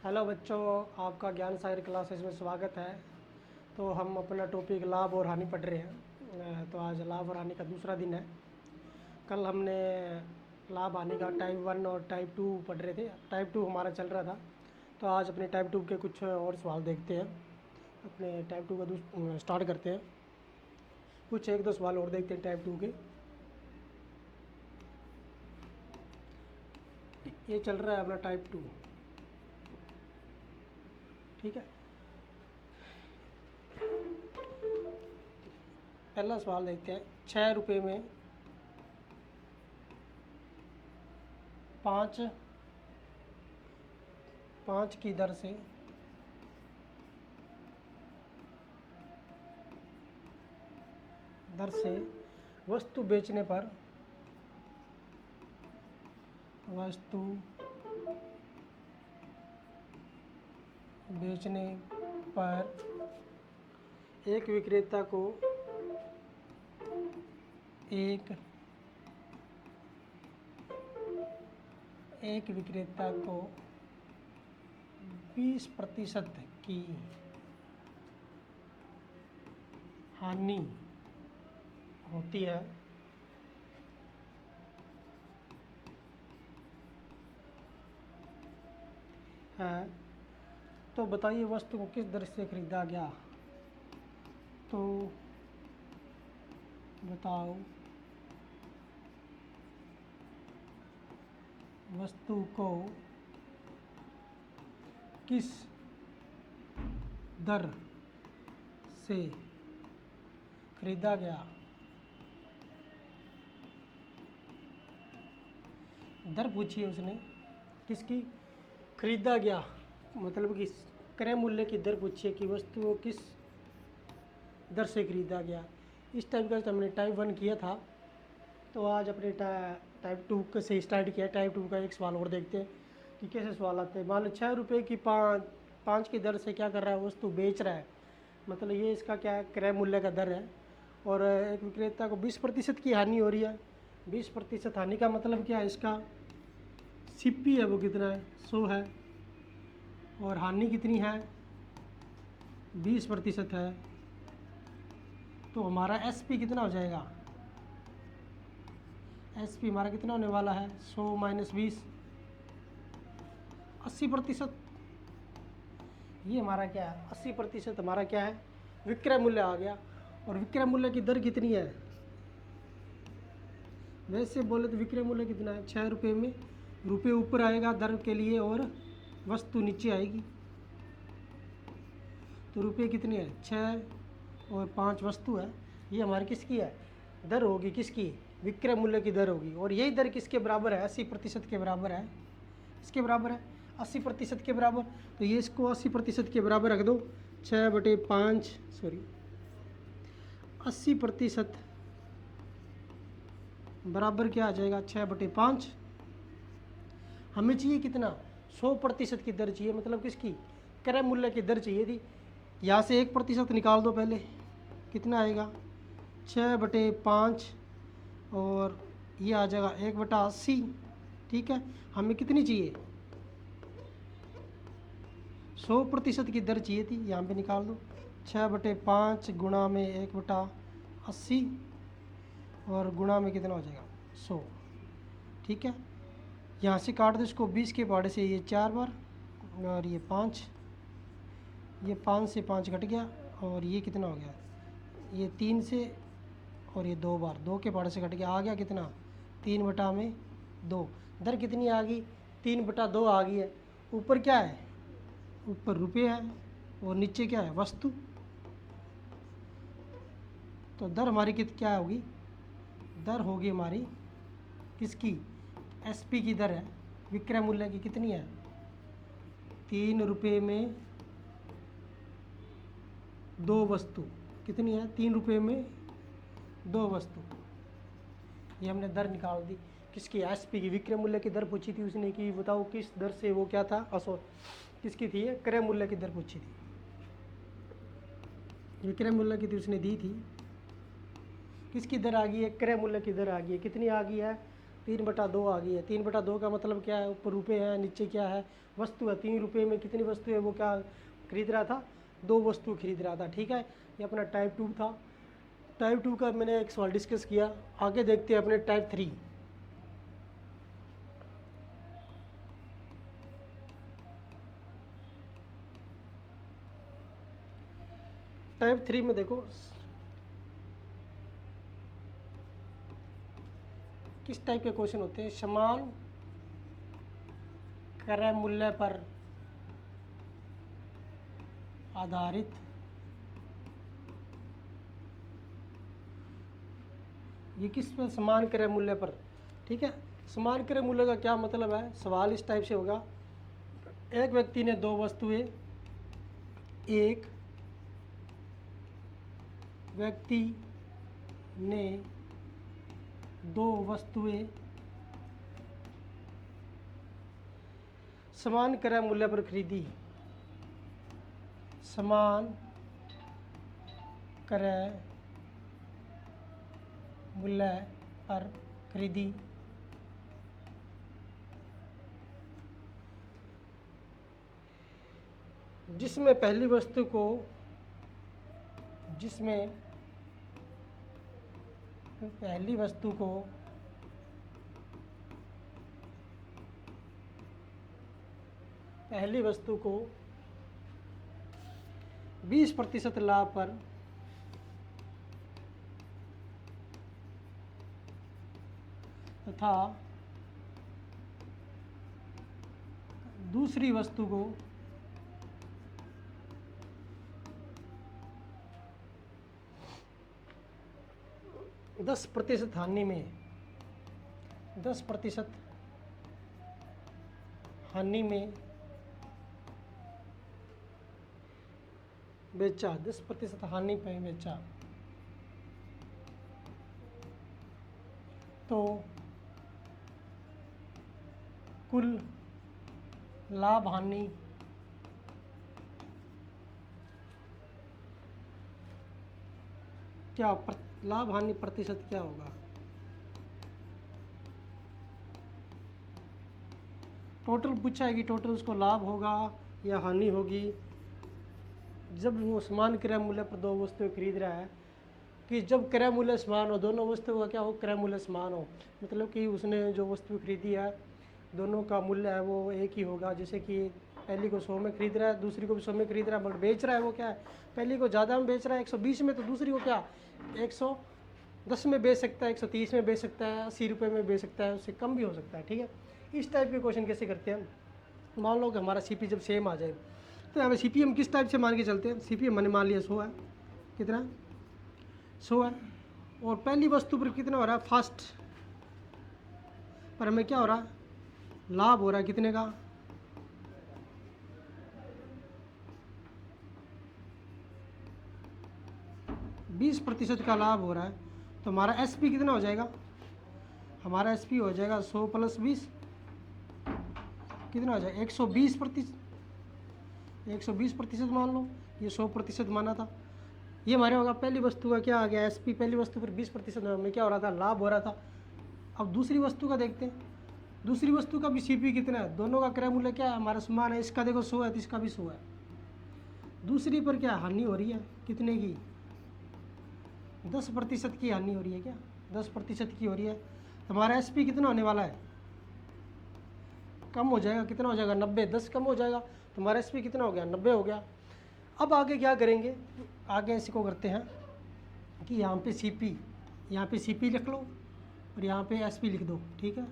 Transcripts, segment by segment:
Hello बच्चों, आपका ज्ञान सागर क्लासेस में स्वागत है। तो हम अपना टॉपिक लाभ और हानि पढ़ रहे हैं। तो आज लाभ और हानि का दूसरा दिन है। कल हमने लाभ हानि का टाइप 1 और टाइप 2 पढ़ रहे थे। टाइप 2 हमारा चल रहा था। तो आज अपने टाइप 2 के कुछ और सवाल देखते हैं। अपने टाइप 2 का स्टार्ट करते हैं। कुछ एक दो सवाल और देखते हैं टाइप 2 के। ये चल रहा है अपना टाइप 2, ठीक है। पहला सवाल देखते हैं। 6 रुपये में 5 की दर से वस्तु बेचने पर एक विक्रेता को 20% की हानि होती है, तो बताइए वस्तु को किस दर से खरीदा गया। तो बताओ वस्तु को किस दर से खरीदा गया। दर पूछी है उसने, किसकी खरीदा गया, मतलब कि क्रय मूल्य की दर पूछी है कि वस्तु को किस दर से खरीदा गया। इस टाइप का हमने टाइप 1 किया था। तो आज अपने टाइप 2 से स्टार्ट किया। टाइप 2 का एक सवाल और देखते हैं कि कैसे सवाल आते हैं। मान लो 6 रुपये की पाँच की दर से क्या कर रहा है, वस्तु बेच रहा है। मतलब ये इसका क्या है, क्रय मूल्य का दर है। और एक विक्रेता को 20% की हानि हो रही है। 20% हानि का मतलब क्या है, इसका सीपी है वो कितना है, 100 है। और हानि कितनी है, 20% है। तो हमारा एसपी कितना हो जाएगा, एसपी हमारा कितना होने वाला है, 100 माइनस 20, 80%। ये हमारा क्या है, 80% हमारा क्या है, विक्रय मूल्य आ गया। और विक्रय मूल्य की दर कितनी है, वैसे बोले तो विक्रय मूल्य कितना है, 6 रुपये में रुपये ऊपर आएगा दर के लिए और वस्तु नीचे आएगी। तो रुपये कितने हैं, 6 और 5 वस्तु है। ये हमारी किसकी है, दर होगी, किसकी, विक्रय मूल्य की दर होगी। और यही दर किसके बराबर है, 80% के बराबर है। इसके बराबर है 80% के बराबर। तो ये इसको 80% के बराबर रख दो। 6/5 80% बराबर क्या आ जाएगा, 6/5। हमें चाहिए कितना, 100% की दर चाहिए, मतलब किसकी, क्रय मूल्य की दर चाहिए थी। यहाँ से 1% निकाल दो पहले, कितना आएगा, 6/5 और ये आ जाएगा 1/80। ठीक है, हमें कितनी चाहिए, 100% की दर चाहिए थी। यहाँ पे निकाल दो, 6/5 गुणा में 1/80 और गुणा में कितना हो जाएगा, 100। ठीक है, यहाँ से काट दो इसको 20 के पहाड़े से, ये 4 बार और ये 5, ये 5 से 5 घट गया। और ये कितना हो गया, ये 3 से, और ये 2 बार 2 के पहाड़े से घट गया, आ गया कितना, 3/2। दर कितनी आ गई, 3/2 आ गई है। ऊपर क्या है, ऊपर रुपये है और नीचे क्या है, वस्तु। तो दर हमारी क्या होगी, दर होगी हमारी किसकी, एसपी की दर है, विक्रय मूल्य की कितनी है, 3 रुपये में 2 वस्तु, कितनी है, 3 रुपये में 2 वस्तु। ये हमने दर निकाल दी किसकी, एसपी की। विक्रय मूल्य की दर पूछी थी उसने कि बताओ किस दर से वो क्या था, किसकी थी, ये क्रय मूल्य की दर पूछी थी। विक्रय मूल्य की थी उसने दी थी, किसकी दर आ गई है, क्रय मूल्य की दर आ गई है। कितनी आ गई है, 3/2 आ गई है। 3/2 का मतलब क्या है, ऊपर रुपये है, नीचे क्या है, वस्तु है। 3 रुपये में कितनी वस्तु है, वो क्या खरीद रहा था, 2 वस्तु खरीद रहा था। ठीक है, ये अपना टाइप 2 था। टाइप 2 का मैंने एक सवाल डिस्कस किया। आगे देखते हैं अपने टाइप 3। टाइप 3 में देखो किस टाइप के क्वेश्चन होते हैं। समान क्रय मूल्य पर आधारित ये किस पर, समान क्रय मूल्य पर। ठीक है, समान क्रय मूल्य का क्या मतलब है, सवाल इस टाइप से होगा। एक व्यक्ति ने 2 वस्तुएं, एक व्यक्ति ने 2 वस्तुएं समान क्रय मूल्य पर खरीदी। समान क्रय मूल्य पर खरीदी। जिसमें पहली वस्तु को पहली वस्तु को 20% लाभ पर तथा दूसरी वस्तु को 10% हानि में 10% हानि में बेचा। 10% हानि पे बेचा तो कुल लाभ हानि क्या, लाभ हानि प्रतिशत क्या होगा। टोटल पूछा है कि टोटल उसको लाभ होगा या हानि होगी। जब वो समान क्रय मूल्य पर 2 वस्तुएं खरीद रहा है, कि जब क्रय मूल्य समान हो, दोनों वस्तुओं का क्या हो, क्रय मूल्य समान हो, मतलब कि उसने जो वस्तु खरीदी है दोनों का मूल्य है वो एक ही होगा। जैसे कि पहली को 100 में खरीद रहा है, दूसरी को भी 100 में खरीद रहा है, बट बेच रहा है वो क्या है, पहली को ज़्यादा में बेच रहा है 120 में, तो दूसरी को क्या 110 में बेच सकता है, 130 में बेच सकता है, 80 रुपये में बेच सकता है, उससे कम भी हो सकता है। ठीक है, इस टाइप के क्वेश्चन कैसे करते हैं। मान लो कि हमारा सीपी जब सेम आ जाए, तो हमें सीपी हम किस टाइप से मान के चलते हैं। सीपी मैंने मान लिया 100 है, कितना 100 है, और पहली वस्तु पर कितना हो रहा है, फर्स्ट पर हमें क्या हो रहा है, लाभ हो रहा है कितने का, 20% का लाभ हो रहा है। तो हमारा एसपी कितना हो जाएगा, हमारा एसपी हो जाएगा 100 + 20 कितना हो जाएगा 120%। 120% मान लो, ये 100% माना था। ये हमारे होगा पहली वस्तु का क्या आ गया एसपी, पहली वस्तु पर 20% में क्या हो रहा था, लाभ हो रहा था। अब दूसरी वस्तु का देखते हैं, दूसरी वस्तु का भी सीपी कितना है, दोनों का क्रय मूल्य क्या है, हमारा समान है। इसका देखो 100 है तो इसका भी 100 है। दूसरी पर क्या हानि हो रही है, कितने की, 10% की हानि हो रही है। क्या 10% की हो रही है। हमारा एसपी कितना होने वाला है, कम हो जाएगा, कितना हो जाएगा 90, 10 कम हो जाएगा, तो हमारा एसपी कितना हो गया 90 हो गया। अब आगे क्या करेंगे, आगे इसको करते हैं कि यहाँ पे सीपी, यहाँ पे सीपी लिख लो और यहाँ पे एसपी लिख दो। ठीक है,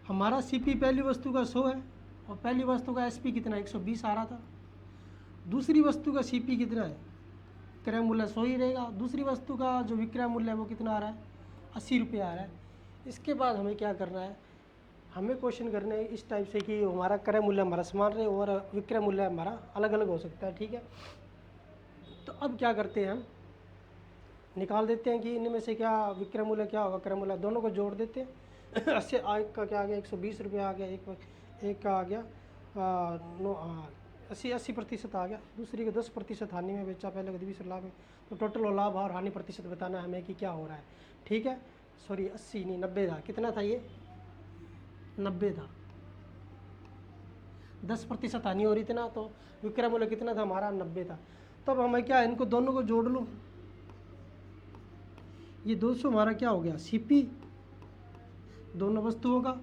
हमारा सीपी पहली वस्तु का 100 है और पहली वस्तु का एसपी कितना 120 आ रहा था। दूसरी वस्तु का सीपी कितना है, क्रय मूल्य 100 ही रहेगा। दूसरी वस्तु का जो विक्रय मूल्य है वो कितना आ रहा है, 80 रुपये आ रहा है। इसके बाद हमें क्या करना है, हमें क्वेश्चन करने हैं इस टाइप से कि हमारा क्रय मूल्य हमारा समान रहे और विक्रय मूल्य हमारा अलग अलग हो सकता है। ठीक है, तो अब क्या करते हैं, हम निकाल देते हैं कि इनमें से क्या विक्रय मूल्य क्या होगा, क्रय मूल्य, दोनों को जोड़ देते हैं। 80 का क्या आ गया 120 रुपये आ गया, एक का आ गया 80% आ गया। दूसरी को 10% हानि में बेचा, पहले को 20 लाभ में, तो टोटल लाभ और हानि प्रतिशत बताना है हमें कि क्या हो रहा है। ठीक है, सॉरी 80 नहीं 90 था, कितना था ये, 90 था, 10% हानि हो रही थी ना, तो विक्रय मूल्य कितना था हमारा, 90 था। तब हमें क्या, इनको दोनों को जोड़ लूँ, ये 200 हमारा क्या हो गया, सीपी दोनों वस्तुओं का,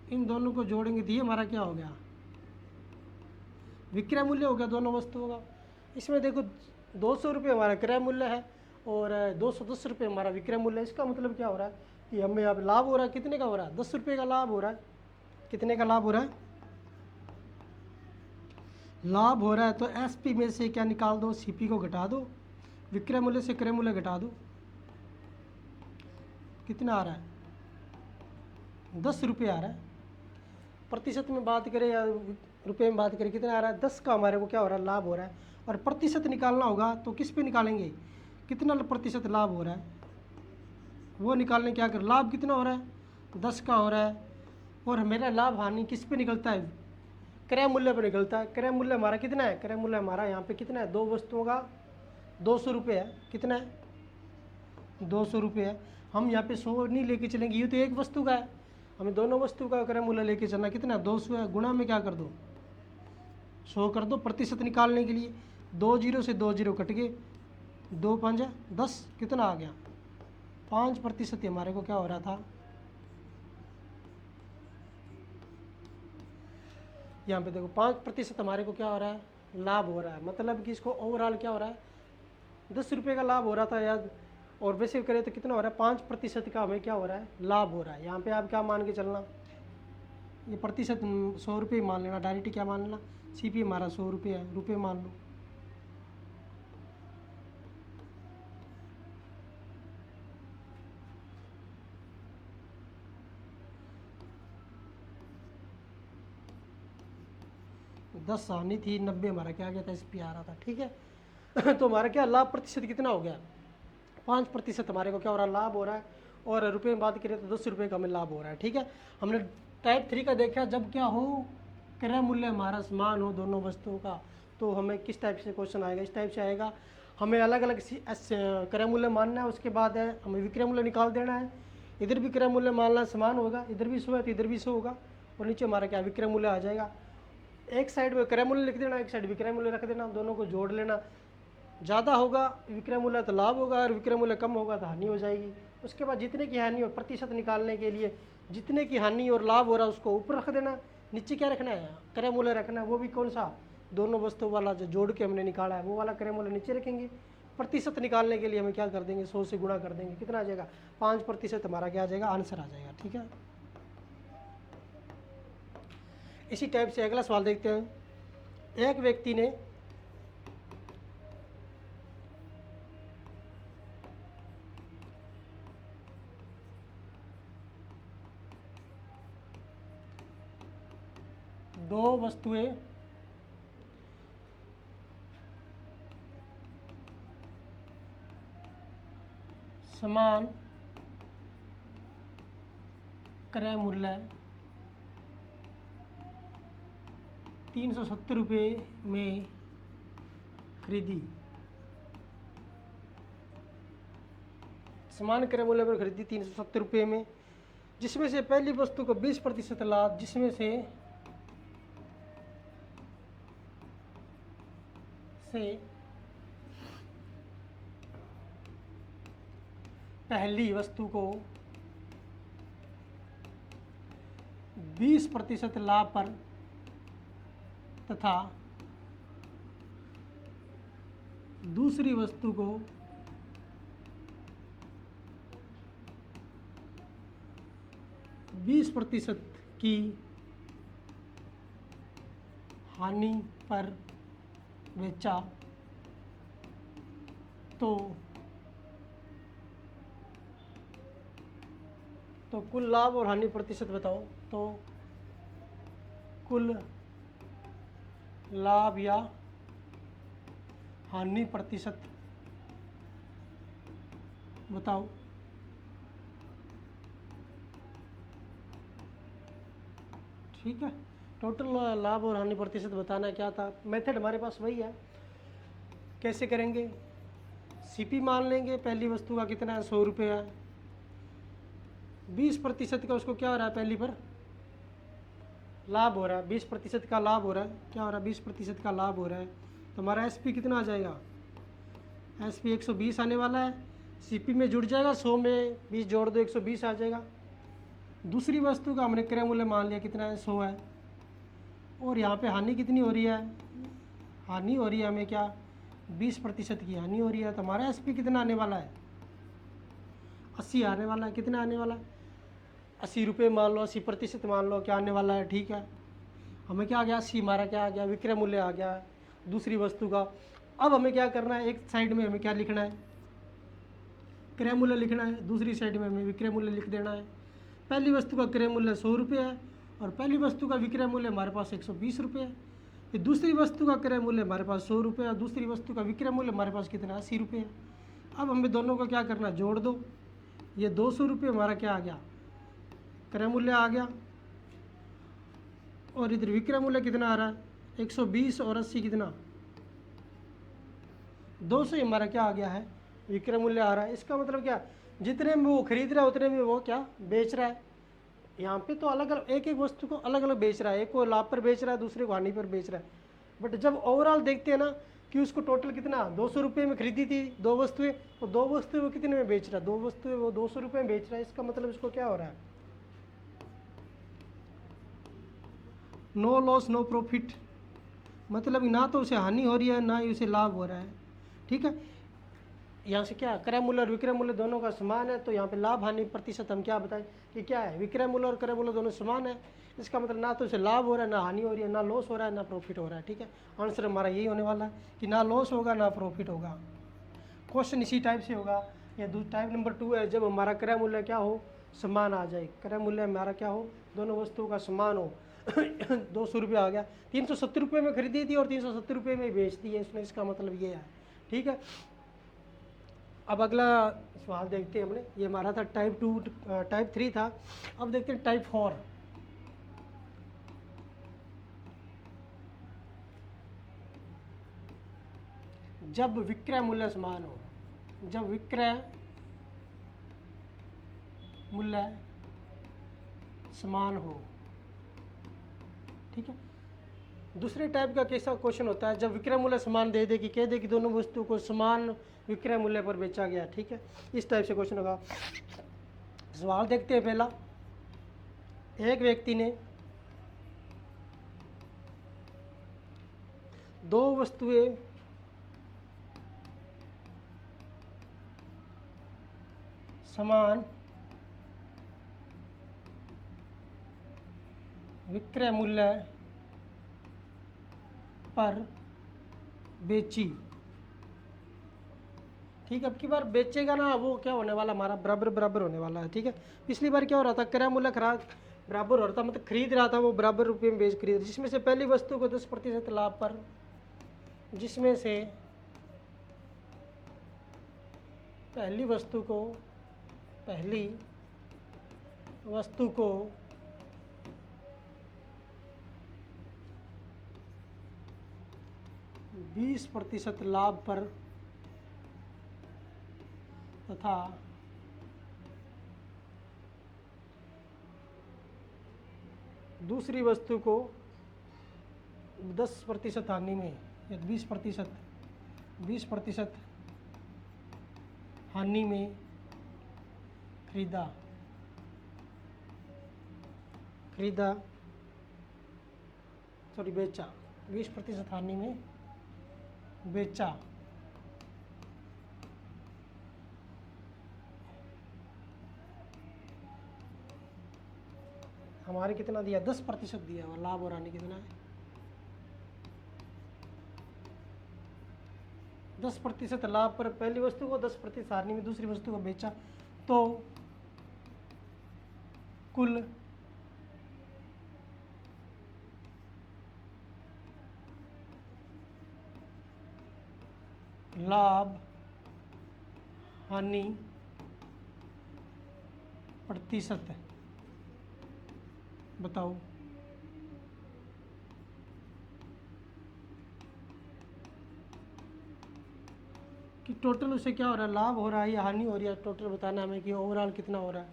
इन दोनों को जोड़ेंगे तो ये हमारा क्या हो गया, विक्रय मूल्य हो गया दोनों वस्तुओं का। इसमें देखो 200 रुपये हमारा क्रय मूल्य है और 210 रुपये हमारा विक्रय मूल्य है। इसका मतलब क्या हो रहा है कि हमें अब लाभ हो रहा है, कितने का हो रहा है, 10 रुपये का लाभ हो रहा है। कितने का लाभ हो रहा है, लाभ हो रहा है। तो एसपी में से क्या निकाल दो, सीपी को घटा दो, विक्रय मूल्य से क्रय मूल्य घटा दो, कितना आ रहा है, 10 रुपये आ रहा है। प्रतिशत में बात करें या रुपये में बात करें, कितना आ रहा है, 10 का हमारे को क्या हो रहा है, लाभ हो रहा है। और प्रतिशत निकालना होगा तो किस पे निकालेंगे, कितना प्रतिशत लाभ हो रहा है वो निकालने, क्या कर, लाभ कितना हो रहा है, 10 का हो रहा है। और मेरा लाभ हानि किस पे निकलता है, क्रय मूल्य पर निकलता है। क्रय मूल्य हमारा कितना है, क्रय मूल्य हमारा यहाँ पे कितना है, दो वस्तुओं का 200 रुपये है, कितना है, 200 रुपये है। हम यहाँ पे 100 नहीं लेके चलेंगे, ये तो एक वस्तु का है, हमें दोनों वस्तु का क्रय मूल्य लेके चलना, कितना 200 है, गुणा में क्या कर दो 100 कर दो। प्रतिशत निकालने के लिए 2 जीरो से 2 जीरो कट गए, 2 5 10, कितना आ गया 5% हमारे को क्या हो रहा था, यहाँ पे देखो 5% हमारे को क्या हो रहा है, लाभ हो रहा है। मतलब कि इसको ओवरऑल क्या हो रहा है, 10 रुपये का लाभ हो रहा था याद, और वैसे करें तो कितना हो रहा है, 5% का हमें क्या हो रहा है, लाभ हो रहा है। यहाँ पे आप क्या मान के चलना, ये प्रतिशत 100 रुपये मान लेना, डायरेक्ट क्या मान लेना, सीपी हमारा 100 रुपये है, रुपये मान लो। दस हानि थी, 90 हमारा क्या गया था, एसपी आ रहा था, ठीक है। तो हमारा क्या लाभ प्रतिशत कितना हो गया, 5% हमारे को क्या हो रहा है, लाभ हो रहा है। और रुपये में बात करें तो 10 रुपये का हमें लाभ हो रहा है, ठीक है। हमने टाइप 3 का देखा, जब क्या हो, क्रय मूल्य हमारा समान हो दोनों वस्तुओं का, तो हमें किस टाइप से क्वेश्चन आएगा, इस टाइप से आएगा। हमें अलग अलग क्रय मूल्य मानना है, उसके बाद है हमें विक्रय मूल्य निकाल देना है। इधर भी क्रय मूल्य मानना समान होगा, इधर भी 100 है तो इधर भी 100 होगा, और नीचे हमारा क्या विक्रय मूल्य आ जाएगा। एक साइड में क्रय मूल्य लिख देना, एक साइड विक्रय मूल्य रख देना, दोनों को जोड़ लेना। ज़्यादा होगा विक्रय मूल्य तो लाभ होगा, और विक्रय मूल्य कम होगा तो हानि हो जाएगी। उसके बाद जितने की हानि हो, प्रतिशत निकालने के लिए जितने की हानि और लाभ हो रहा है उसको ऊपर रख देना, नीचे क्या रखना है, क्रय मूल्य रखना है। वो भी कौन सा, दोनों वस्तुओं वाला जो जोड़ के हमने निकाला है वो वाला क्रय मूल्य नीचे रखेंगे। प्रतिशत निकालने के लिए हमें क्या कर देंगे, 100 से गुणा कर देंगे, कितना आ जाएगा, 5% हमारा क्या आ जाएगा, आंसर आ जाएगा, ठीक है। इसी टाइप से अगला सवाल देखते हैं। एक व्यक्ति ने दो वस्तुएं समान क्रय मूल्य 370 रुपये में खरीदी, समान क्रय मूल्य पर खरीदी 370 रुपये में, जिसमें से पहली वस्तु को 20% लाभ, जिसमें से पहली वस्तु को 20% लाभ पर तथा दूसरी वस्तु को 20% की हानि पर बेचा, तो कुल लाभ और हानि प्रतिशत बताओ। तो कुल लाभ या हानि प्रतिशत बताओ। ठीक है, टोटल लाभ और हानि प्रतिशत बताना क्या था, मेथड हमारे पास वही है। कैसे करेंगे, सीपी मान लेंगे, पहली वस्तु का कितना है, 100 रुपये है, 20% का उसको क्या हो रहा है, पहली पर लाभ हो रहा है, 20% का लाभ हो रहा है, क्या हो रहा है, 20% का लाभ हो रहा है। तो हमारा एसपी कितना आ जाएगा, एसपी 120 आने वाला है। सीपी में जुड़ जाएगा, 100 में 20 जोड़ दो 120 आ जाएगा। दूसरी वस्तु का हमने क्रय मूल्य मान लिया कितना है, 100 है। और यहाँ पे हानि कितनी हो रही है, हानि हो रही है हमें क्या, 20% की हानि हो रही है। तो हमारा एसपी कितना आने वाला है, 80 आने वाला है। कितना आने वाला है, 80 रुपये मान लो, 80% मान लो, क्या आने वाला है, ठीक है। हमें क्या आ गया, 80 हमारा क्या आ गया, विक्रय मूल्य आ गया दूसरी वस्तु का। अब हमें क्या करना है, एक साइड में हमें क्या लिखना है, क्रय मूल्य लिखना है, दूसरी साइड में हमें विक्रय मूल्य लिख देना है। पहली वस्तु का क्रय मूल्य 100 रुपये है और पहली वस्तु का विक्रय मूल्य हमारे पास 120 रुपये है। फिर दूसरी वस्तु का क्रय मूल्य हमारे पास 100 रुपये है और दूसरी वस्तु का विक्रय मूल्य हमारे पास कितना है, 80 रुपये है। अब हमें दोनों को क्या करना, जोड़ दो। ये 200 रुपये हमारा क्या आ गया, क्रय मूल्य आ गया। और इधर विक्रय मूल्य कितना आ रहा है, 120 और 80 कितना, 200 हमारा क्या आ गया है, विक्रय मूल्य आ रहा है। इसका मतलब क्या, जितने में वो खरीद रहा है उतने में वो क्या बेच रहा है। यहाँ पे तो अलग अलग एक एक वस्तु को अलग अलग बेच रहा है, एक को लाभ पर बेच रहा है, दूसरे को हानि पर बेच रहा है। बट जब ओवरऑल देखते हैं ना कि उसको टोटल कितना, 200 रुपये में खरीदी थी दो वस्तुएं, तो दो वस्तुएं वो कितने में बेच रहा है, दो वस्तुएं वो 200 रुपये में बेच रहा है। इसका मतलब इसको क्या हो रहा है, नो लॉस नो प्रॉफिट, मतलब ना तो उसे हानि हो रही है ना ही उसे लाभ हो रहा है, ठीक है। यहाँ से क्या, क्रय मूल्य और विक्रय मूल्य दोनों का समान है, तो यहाँ पे लाभ हानि प्रतिशत हम क्या बताएं कि क्या है, विक्रय मूल्य और क्रय मूल्य दोनों समान है। इसका मतलब ना तो उसे लाभ हो रहा है, ना हानि हो रही है, ना लॉस हो रहा है, ना प्रॉफिट हो रहा है, ठीक है। आंसर हमारा यही होने वाला है कि ना लॉस होगा ना प्रॉफिट होगा। क्वेश्चन इसी टाइप से होगा। या टाइप नंबर 2 है, जब हमारा क्रय मूल्य क्या हो, समान आ जाए, क्रय मूल्य हमारा क्या हो, दोनों वस्तुओं का समान हो। 200 रुपये आ गया, 370 रुपये में खरीदी थी और 370 रुपये में बेच दी है इसने, इसका मतलब ये है, ठीक है। अब अगला सवाल देखते हैं हमने, ये हमारा था टाइप 2, टाइप 3 था। अब देखते हैं टाइप 4। जब विक्रय मूल्य समान हो, जब विक्रय मूल्य समान हो, ठीक है। दूसरे टाइप का कैसा क्वेश्चन होता है, जब विक्रय मूल्य समान दे दे कि कह दे कि दोनों वस्तु को समान विक्रय मूल्य पर बेचा गया, ठीक है। इस टाइप से क्वेश्चन होगा। सवाल देखते हैं पहला, एक व्यक्ति ने दो वस्तुएं समान विक्रय मूल्य पर बेची, ठीक है। अब की बार बेचेगा ना, वो क्या होने वाला, हमारा बराबर बराबर होने वाला है, ठीक है। पिछली बार क्या हो रहा था, क्रय मूल्य खराब बराबर हो रहा था, मतलब खरीद रहा था वो बराबर रुपये में बेच खरीद, जिसमें से पहली वस्तु को 10% लाभ पर, जिसमें से पहली वस्तु को 20% लाभ पर तथा दूसरी वस्तु को 10% हानि में, या 20% हानि में खरीदा सॉरी बेचा, 20% हानि में बेचा। हमारे कितना दिया, 10% दिया हुआ, लाभ और हानि कितना है, 10% लाभ पर पहली वस्तु को, 10% हानि में दूसरी वस्तु को बेचा, तो कुल लाभ हानि प्रतिशत बताओ। कि टोटल उसे क्या हो रहा है, लाभ हो रहा है या हानि हो रही है, टोटल बताना हमें कि ओवरऑल कितना हो रहा है।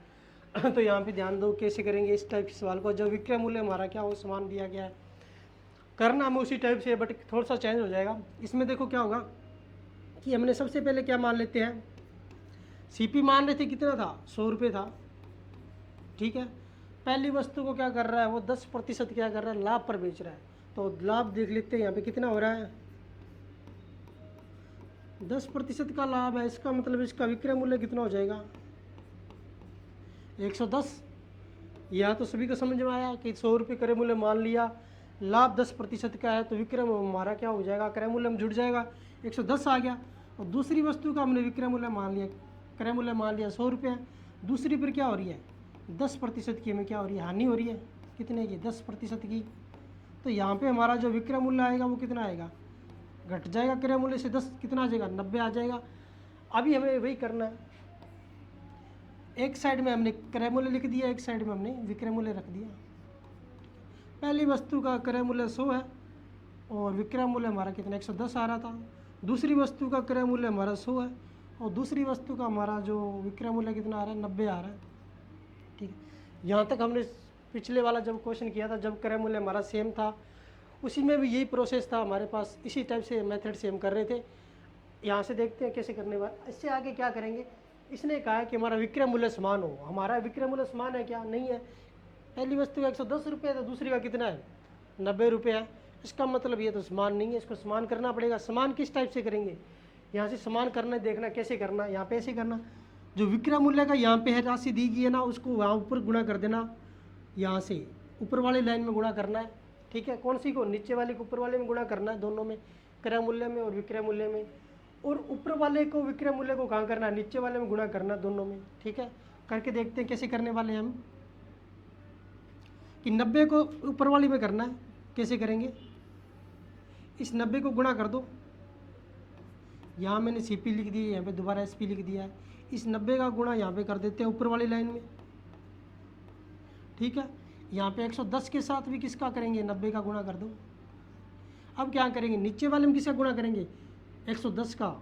तो यहाँ पे ध्यान दो कैसे करेंगे इस टाइप के सवाल को। जब विक्रय मूल्य हमारा क्या हो, समान दिया गया है, करना हमें उसी टाइप से, बट थोड़ा सा चेंज हो जाएगा। इसमें देखो क्या होगा कि हमने सबसे पहले क्या मान लेते हैं, सीपी मान रहे थे कितना था, 100 रुपये था, ठीक है। पहली वस्तु को क्या कर रहा है वो 10% क्या कर रहा है, लाभ पर बेच रहा है। तो लाभ देख लेते हैं यहाँ पे कितना हो रहा है, 10% का लाभ है। इसका मतलब इसका विक्रय मूल्य कितना हो जाएगा, 110। यह तो सभी को समझ में आया कि 100 रुपये क्रय मूल्य मान लिया, लाभ 10% का है, तो विक्रय हमारा क्या हो जाएगा, क्रय मूल्य में जुड़ जाएगा, 110 आ गया। और दूसरी वस्तु का हमने विक्रय मूल्य मान लिया, क्रय मूल्य मान लिया 100 रुपये, दूसरी पर क्या हो रही है, 10% की हमें क्या हो रही है, हानि हो रही है, कितने की, 10% की। तो यहाँ पे हमारा जो विक्रय मूल्य आएगा वो कितना आएगा, घट जाएगा, क्रय मूल्य से 10 कितना आ जाएगा, 90 आ जाएगा। अभी हमें वही करना है, एक साइड में हमने क्रय मूल्य लिख दिया, एक साइड में हमने विक्रय मूल्य रख दिया। पहली वस्तु का क्रय मूल्य 100 है और विक्रय मूल्य हमारा कितना 110 आ रहा था। दूसरी वस्तु का क्रय मूल्य हमारा 100 है और दूसरी वस्तु का हमारा जो विक्रय मूल्य कितना आ रहा है, 90 आ रहा है, ठीक है। यहाँ तक हमने पिछले वाला जब क्वेश्चन किया था, जब क्रय मूल्य हमारा सेम था, उसी में भी यही प्रोसेस था हमारे पास, इसी टाइप से मेथड से हम कर रहे थे। यहाँ से देखते हैं कैसे करने वाले। इससे आगे क्या करेंगे, इसने कहा है कि हमारा विक्रय मूल्य समान हो। हमारा विक्रय मूल्य समान है क्या, नहीं है। पहली वस्तु का 110 रुपये है तो दूसरी का कितना है, 90 रुपये है। इसका मतलब ये तो समान नहीं है, इसको समान करना पड़ेगा। समान किस टाइप से करेंगे, यहाँ से समान करना, देखना कैसे करना, यहाँ पे ऐसे करना, जो विक्रय मूल्य का यहाँ पे है राशि दी गई है ना, उसको वहाँ ऊपर गुणा कर देना, यहाँ से ऊपर वाली लाइन में गुणा करना है, ठीक है। कौन सी को, नीचे वाले को ऊपर वाले में गुणा करना है, दोनों में, क्रय मूल्य में और विक्रय मूल्य में। और ऊपर वाले को विक्रय मूल्य को कहाँ करना है, नीचे वाले में गुणा करना, दोनों में, ठीक है। करके देखते हैं कैसे करने वाले हैं हम, कि 90 को ऊपर वाली में करना है। कैसे करेंगे, इस 90 को गुणा कर दो, यहाँ मैंने सीपी लिख दी है, यहाँ पे दोबारा एसपी लिख दिया है। इस 90 का गुणा यहाँ पे कर देते हैं ऊपर वाली लाइन में, ठीक है। यहाँ पे 110 के साथ भी किसका करेंगे, 90 का गुणा कर दो। अब क्या करेंगे, नीचे वाले में किसका गुणा करेंगे, 110 का,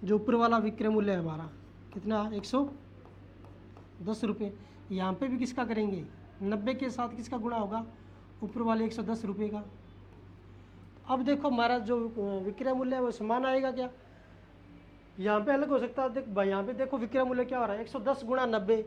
जो ऊपर वाला विक्रय मूल्य है हमारा कितना, 110 रुपये। यहाँ पे भी किसका करेंगे, 90 के साथ किसका गुणा होगा, ऊपर वाले 110 रुपये का। अब देखो हमारा जो विक्रय मूल्य है वो समान आएगा क्या, यहाँ पे अलग हो सकता है। देख भाई, यहाँ पे देखो विक्रय मूल्य क्या हो रहा है, 110 गुणा 90,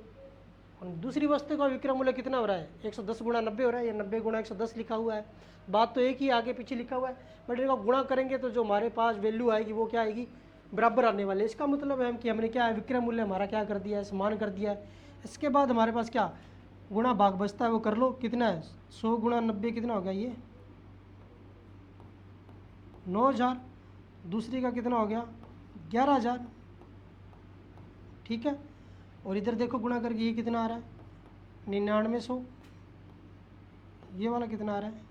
और दूसरी वस्तु का विक्रय मूल्य कितना हो रहा है, 110 गुणा 90 हो रहा है, या 90 गुणा 110 लिखा हुआ है। बात तो एक ही आगे पीछे लिखा हुआ है, बट इनको गुणा करेंगे तो जो हमारे पास वैल्यू आएगी वो क्या आएगी, बराबर आने वाले। इसका मतलब है कि हमने क्या है, विक्रय मूल्य हमारा क्या कर दिया है, समान कर दिया है। इसके बाद हमारे पास क्या गुणा भाग बचता है वो कर लो, कितना है, 100 गुणा 90 कितना हो गया, ये 9000। दूसरी का कितना हो गया, 11000, ठीक है। और इधर देखो गुणा करके ये कितना आ रहा है, 9900। ये वाला कितना आ रहा है,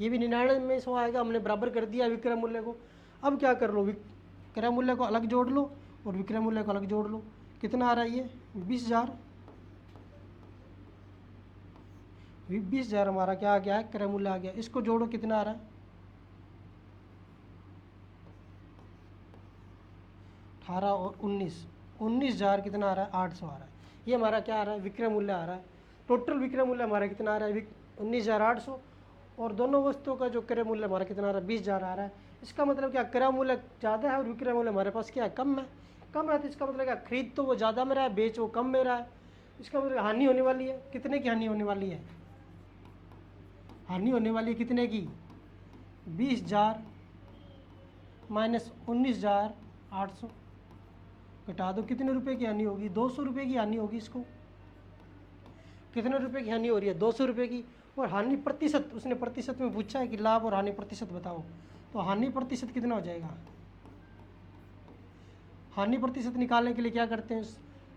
ये भी 9900 आएगा। हमने बराबर कर दिया विक्रय मूल्य को। अब क्या कर लो, विक्रय मूल्य को अलग जोड़ लो और विक्रय मूल्य को अलग जोड़ लो, कितना आ रहा है ये 20000। 20000 हमारा क्या आ गया है, क्रय मूल्य आ गया। इसको जोड़ो, कितना आ रहा है, 18 और 19,000 कितना आ रहा है, 800 आ रहा है। ये हमारा क्या आ रहा है, विक्रय मूल्य आ रहा है। टोटल विक्रय मूल्य हमारा कितना आ रहा है, 19,800, और दोनों वस्तुओं का जो क्रय मूल्य हमारा कितना आ रहा है, 20,000 आ रहा है। इसका मतलब क्या, क्रय मूल्य ज़्यादा है और विक्रय मूल्य हमारे पास क्या है, कम है। कम है तो इसका मतलब क्या, खरीद तो वो ज़्यादा में रहा है, बेच वो कम में रहा है। इसका मतलब हानि होने वाली है। कितने की हानि होने वाली है, हानि होने वाली है कितने की, 20,000 माइनस 19,800 घटा दो, कितने रुपए की हानि होगी, 200 रुपये की हानि होगी। इसको कितने रुपए की हानि हो रही है, 200 रुपये की। और हानि प्रतिशत, उसने प्रतिशत में पूछा है कि लाभ और हानि प्रतिशत बताओ, तो हानि प्रतिशत कितना हो जाएगा। हानि प्रतिशत निकालने के लिए क्या करते हैं,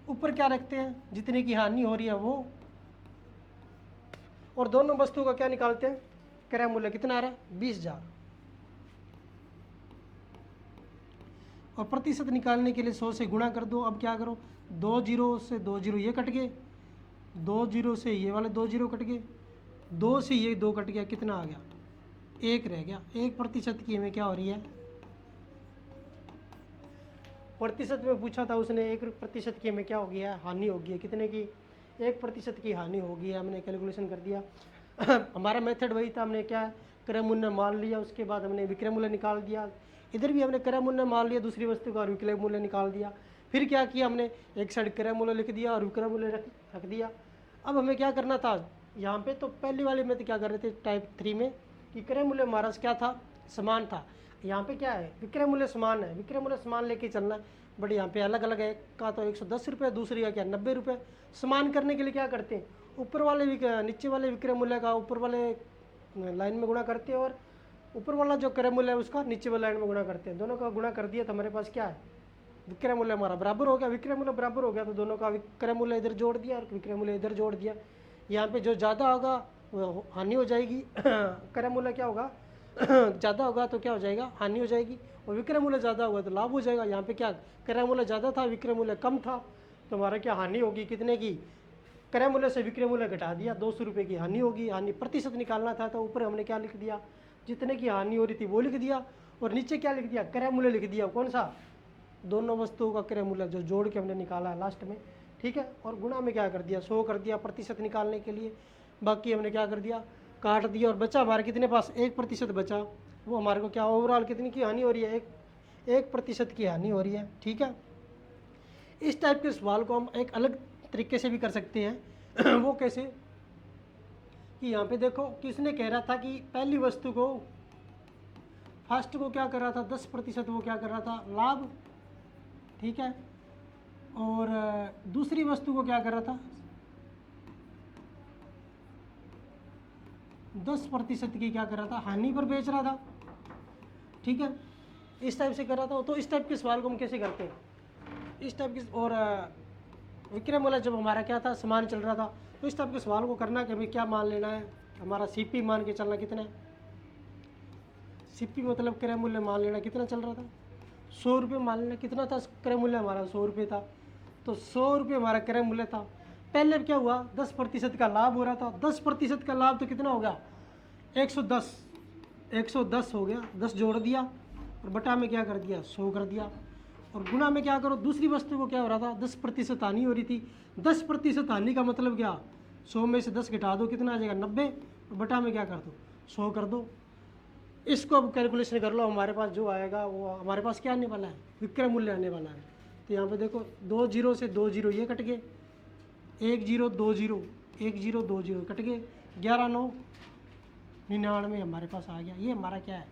ऊपर क्या रखते हैं, जितने की हानि हो रही है वो, और दोनों वस्तुओं का क्या निकालते हैं, क्रय मूल्य कितना आ रहा है, 20,000। और प्रतिशत निकालने के लिए 100 से गुणा कर दो। अब क्या करो, 2 जीरो से 2 जीरो ये कट गए, 2 जीरो से ये वाले 2 जीरो कट गए, 2 से ये 2 कट गया, कितना आ गया, 1 रह गया। 1% की हमें क्या हो रही है, प्रतिशत में पूछा था उसने, 1% की में क्या हो गया, हानि हो गई है, कितने की, 1% की हानि हो गई है। हमने कैलकुलेशन कर दिया। हमारा मेथड वही था, हमने क्या क्रय मूल्य मान लिया, उसके बाद हमने विक्रय मूल्य निकाल दिया। इधर भी हमने क्रय मूल्य मान लिया, दूसरी वस्तु का, और विक्रय मूल्य निकाल दिया। फिर क्या किया हमने, एक साइड क्रय मूल्य लिख दिया और विक्रय मूल्य रख दिया। अब हमें क्या करना था यहाँ पे, तो पहली वाले में तो क्या कर रहे थे टाइप 3 में, कि क्रय मूल्य हमारा क्या था, समान था। यहाँ पे क्या है, विक्रय मूल्य समान है, विक्रय मूल्य समान लेके चलना है। बट यहाँ पे अलग अलग है, एक का तो 110 रुपये, दूसरी का क्या 90 रुपये। समान करने के लिए क्या करते हैं, ऊपर वाले नीचे वाले विक्रय मूल्य का ऊपर वाले लाइन में गुणा करते हैं, और ऊपर वाला जो क्रय मूल्य है उसका नीचे वाले लाइन में गुणा करते हैं। दोनों का गुणा कर दिया तो हमारे पास क्या है, विक्रय मूल्य हमारा बराबर हो गया। विक्रय मूल्य बराबर हो गया तो दोनों का विक्रय मूल्य इधर जोड़ दिया और विक्रय मूल्य इधर जोड़ दिया। यहाँ पे जो ज़्यादा होगा वो हानि हो जाएगी, क्रय मूल्य क्या होगा ज़्यादा होगा तो क्या हो जाएगा, हानि हो जाएगी, और विक्रय मूल्य ज़्यादा होगा तो लाभ हो जाएगा। यहाँ पे क्या क्रय मूल्य ज़्यादा था, विक्रय मूल्य कम था, तो हमारा क्या हानि होगी, कितने की, क्रय मूल्य से विक्रय मूल्य घटा दिया, 200 रुपये की हानि होगी। हानि प्रतिशत निकालना था तो ऊपर हमने क्या लिख दिया, जितने की हानि हो रही थी वो लिख दिया, और नीचे क्या लिख दिया, क्रय मूल्य लिख दिया। कौन सा, दोनों वस्तुओं का क्रय मूल्य जो जोड़ के हमने निकाला है लास्ट में, ठीक है। और गुणा में क्या कर दिया, 100 कर दिया प्रतिशत निकालने के लिए। बाकी हमने क्या कर दिया, काट दिया, और बचा हमारे कितने पास 1% बचा। वो हमारे को क्या ओवरऑल कितनी की हानि हो रही है, 1% की हानि हो रही है, ठीक है। इस टाइप के सवाल को हम एक अलग तरीके से भी कर सकते हैं। वो कैसे, कि यहाँ पे देखो कि उसने कह रहा था कि पहली वस्तु को, फर्स्ट को क्या कर रहा था 10%, वो क्या कर रहा था लाभ, ठीक है। और दूसरी वस्तु को क्या कर रहा था 10% की क्या कर रहा था, हानि पर बेच रहा था, ठीक है। इस टाइप से कर रहा था। तो इस टाइप के सवाल को हम कैसे करते हैं, इस टाइप की। और विक्रय मूल्य जब हमारा क्या था, समान चल रहा था, तो इस टाइप के सवाल को करना कि हमें क्या मान लेना है, हमारा सीपी मान के चलना, कितना है सीपी मतलब क्रय मूल्य मान लेना, कितना चल रहा था 100 रुपये मान लेना। कितना था क्रय मूल्य हमारा, 100 रुपये था, तो 100 रुपये हमारा क्रय मूल्य था। पहले क्या हुआ, 10% का लाभ हो रहा था, 10% का लाभ तो कितना हो गया 110 हो गया, 10 जोड़ दिया, और बटा में क्या कर दिया 100 कर दिया, और गुणा में क्या करो, दूसरी वस्तु को क्या हो रहा था 10% हानि हो रही थी। 10% हानि का मतलब क्या, 100 में से 10 घटा दो, कितना आ जाएगा 90, और बटा में क्या कर दो 100 कर दो। इसको अब कैलकुलेशन कर लो, हमारे पास जो आएगा वो हमारे पास क्या आने वाला है, विक्रय मूल्य आने वाला है। तो यहाँ पे देखो 2 जीरो से 2 जीरो ये कट गए, 1 zero 2 zero, 1 zero 2 zero cut गए, 11 9 99 हमारे पास आ गया। ये हमारा क्या है,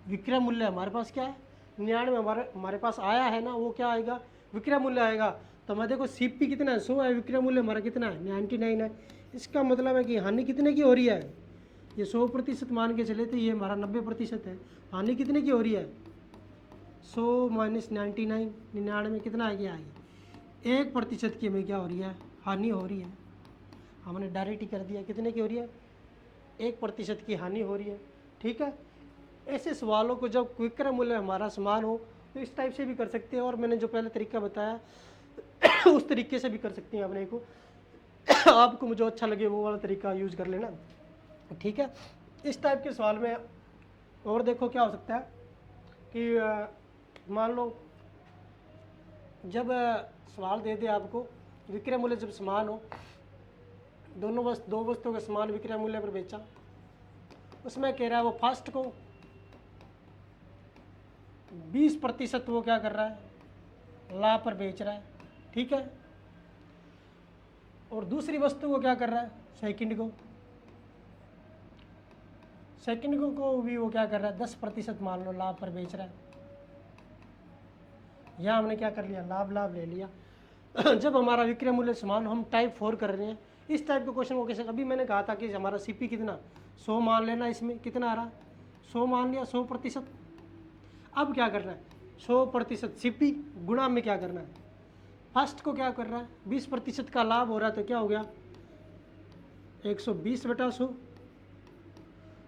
विक्रय मूल्य हमारे पास क्या है 99 हमारे पास आया है ना, वो क्या आएगा विक्रय मूल्य आएगा। तो हमारे देखो सीपी कितना है 100 है, विक्रय मूल्य हमारा कितना है 99 है। इसका मतलब है कि हानि कितने की हो रही है, ये 100% मान के चले तो ये हमारा 90% है। हानि कितने की हो रही है 100 माइनस 99, 99 कितना आ गया है 1% की हमें क्या हो रही है, हानि हो रही है। हमने डायरेक्ट ही कर दिया, कितने की हो रही है 1% की हानि हो रही है, ठीक है। ऐसे सवालों को जब विक्रय मूल्य हमारा समान हो तो इस टाइप से भी कर सकते हैं, और मैंने जो पहले तरीका बताया उस तरीके से भी कर सकते हैं अपने को। आपको मुझे अच्छा लगे वो वाला तरीका यूज कर लेना, ठीक है। इस टाइप के सवाल में और देखो क्या हो सकता है कि मान लो जब सवाल दे दे आपको, विक्रय मूल्य जब समान हो, दो वस्तुओं के समान विक्रय मूल्य पर बेचा, उसमें कह रहा है वो फर्स्ट को 20% वो क्या कर रहा है लाभ पर बेच रहा है, ठीक है। और दूसरी वस्तु को क्या कर रहा है सेकंड को भी वो क्या कर रहा है 10% मान लो लाभ पर बेच रहा है। यहाँ हमने क्या कर लिया लाभ ले लिया। जब हमारा विक्रय मूल्य समान, हम टाइप 4 कर रहे हैं। इस टाइप के क्वेश्चन को कैसे, अभी मैंने कहा था कि हमारा सीपी कितना 100 मान लेना, इसमें कितना आ रहा 100 मान लिया 100%। अब क्या करना है 100% सीपी गुणा में क्या करना है, फर्स्ट को क्या कर रहा है 20% का लाभ हो रहा है तो क्या हो गया 120/100।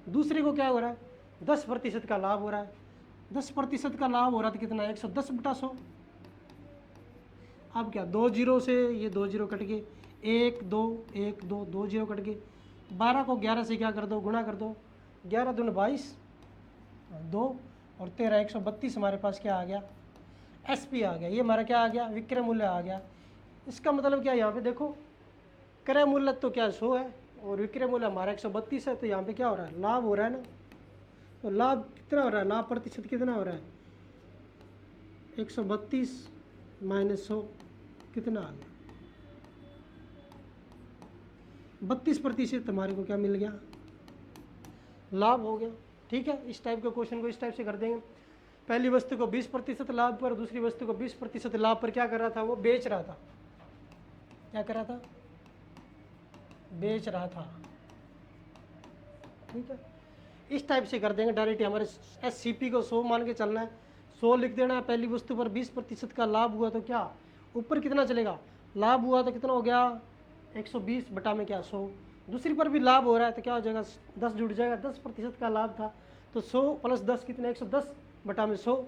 दूसरे को क्या हो रहा है 10% का लाभ हो रहा है, 10% का लाभ हो रहा था कितना 110/100। अब क्या 2 जीरो से ये 2 जीरो कट गए, 1 2 1 2 2 जीरो कट गए। 12 को 11 से क्या कर दो गुणा कर दो, 11 दूनी 22 2 और 13 132 हमारे पास क्या आ गया SP आ गया, ये हमारा क्या आ गया, विक्रय मूल्य आ गया। इसका मतलब क्या, यहाँ पे देखो क्रय मूल्य तो क्या 100 है और विक्रय मूल्य हमारा 132 है, तो यहाँ पे क्या हो रहा है, लाभ हो रहा है ना। तो लाभ कितना हो रहा है, लाभ प्रतिशत कितना हो रहा है, 132 माइनस 100 कितना आ गया, 32% हमारे को क्या मिल गया, लाभ हो गया। ठीक है, इस टाइप के क्वेश्चन को इस टाइप से कर देंगे। पहली वस्तु को 20% लाभ पर, दूसरी वस्तु को 20% लाभ पर क्या कर रहा था, वो बेच रहा था। क्या कर रहा था, बेच रहा था। ठीक है, इस टाइप से कर देंगे डायरेक्ट। हमारे SCP को 100 मान के चलना है, 100 लिख देना है। पहली वस्तु पर 20% का लाभ हुआ तो क्या ऊपर कितना चलेगा, लाभ हुआ तो कितना हो गया 120 बटा में क्या 100। दूसरी पर भी लाभ हो रहा है तो क्या हो जाएगा 10 जुड़ जाएगा, 10% का लाभ था तो 100 प्लस 10 कितना 110 बटा में 100।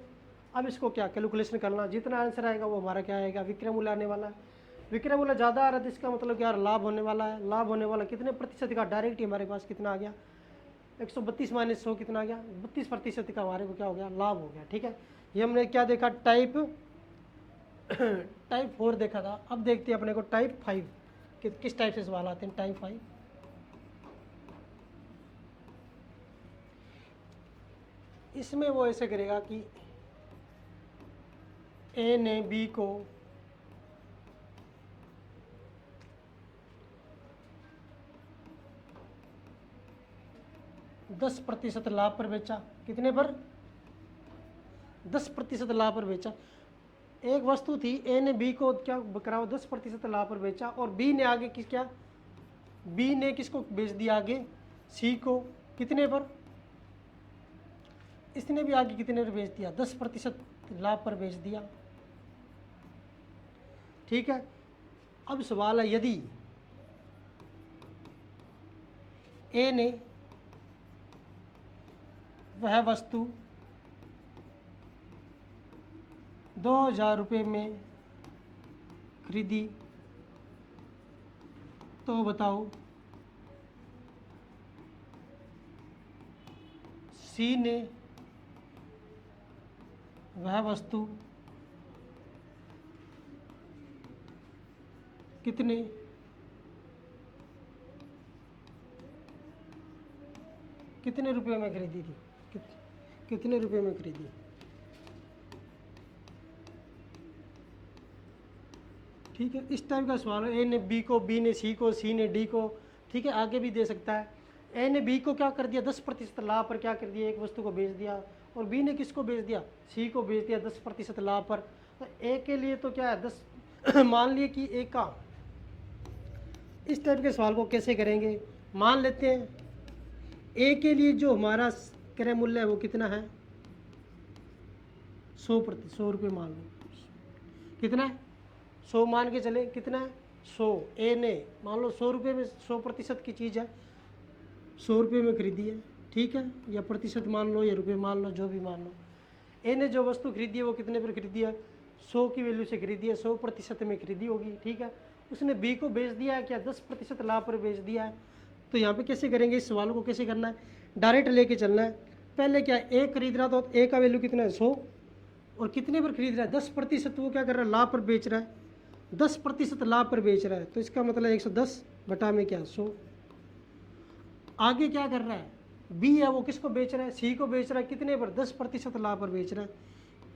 अब इसको क्या कैलकुलेशन करना, जितना आंसर आएगा वो हमारा क्या आएगा, विक्रय मूल्य आने वाला है। विक्रय मूल्य ज़्यादा आ रहा है तो इसका मतलब क्या, लाभ होने वाला है। लाभ होने वाला कितने प्रतिशत का, डायरेक्ट ही हमारे पास कितना आ गया 132 माइनस 100 कितना आ गया 32% का हमारे को क्या हो गया, लाभ हो गया। ठीक है, ये हमने क्या देखा, टाइप 4 देखा था। अब देखते हैं अपने को टाइप 5 किस टाइप से सवाल आते हैं। टाइप 5 इसमें वो ऐसे करेगा कि A ने B को %10 लाभ पर बेचा। कितने पर, 10% लाभ पर बेचा। एक वस्तु थी, A ने B को क्या कराओ 10% लाभ पर बेचा और B ने आगे किस क्या, B ने किसको बेच दिया आगे, C को कितने पर, इसने भी आगे कितने पर बेच दिया, 10% लाभ पर बेच दिया। ठीक है, अब सवाल है यदि A ने वह वस्तु 2000 रुपये में खरीदी तो बताओ C ने वह वस्तु कितने रुपये में खरीदी थी, कितने रुपये में खरीदी। ठीक है, इस टाइप का सवाल है। A ने B को, B ने C को, C ने D को। ठीक है, आगे भी दे सकता है। A ने B को क्या कर दिया, 10% लाभ पर क्या कर दिया, एक वस्तु को बेच दिया और B ने किसको बेच दिया, C को बेच दिया 10% लाभ पर। तो A के लिए तो क्या है 10 मान लिए कि A का, इस टाइप के सवाल को कैसे करेंगे, मान लेते हैं A के लिए जो हमारा क्रय मूल्य है वो कितना है 100 रुपये मान लो, कितना है 100 मान के चले, कितना है 100। A ने मान लो 100 रुपये में 100% की चीज़ है, 100 रुपये में खरीदी है। ठीक है, या प्रतिशत मान लो या रुपये मान लो, जो भी मान लो। A ने जो वस्तु खरीदी है वो कितने पर खरीदी है, 100 की वैल्यू से खरीदी है, 100% में खरीदी होगी। ठीक है, उसने B को बेच दिया है क्या, 10% लाभ पर बेच दिया है। तो यहाँ पे कैसे करेंगे, इस सवाल को कैसे करना है, डायरेक्ट लेके चलना है। पहले क्या A खरीद रहा था, तो A का वैल्यू कितना है 100 और कितने पर खरीद रहा है 10%, वो क्या कर रहा है लाभ पर बेच रहा है, 10% लाभ पर बेच रहा है। तो इसका मतलब 110 बटा में क्या 100। आगे क्या कर रहा है, B है वो किसको बेच रहा है, C को बेच रहा है, कितने पर 10% लाभ पर बेच रहा है।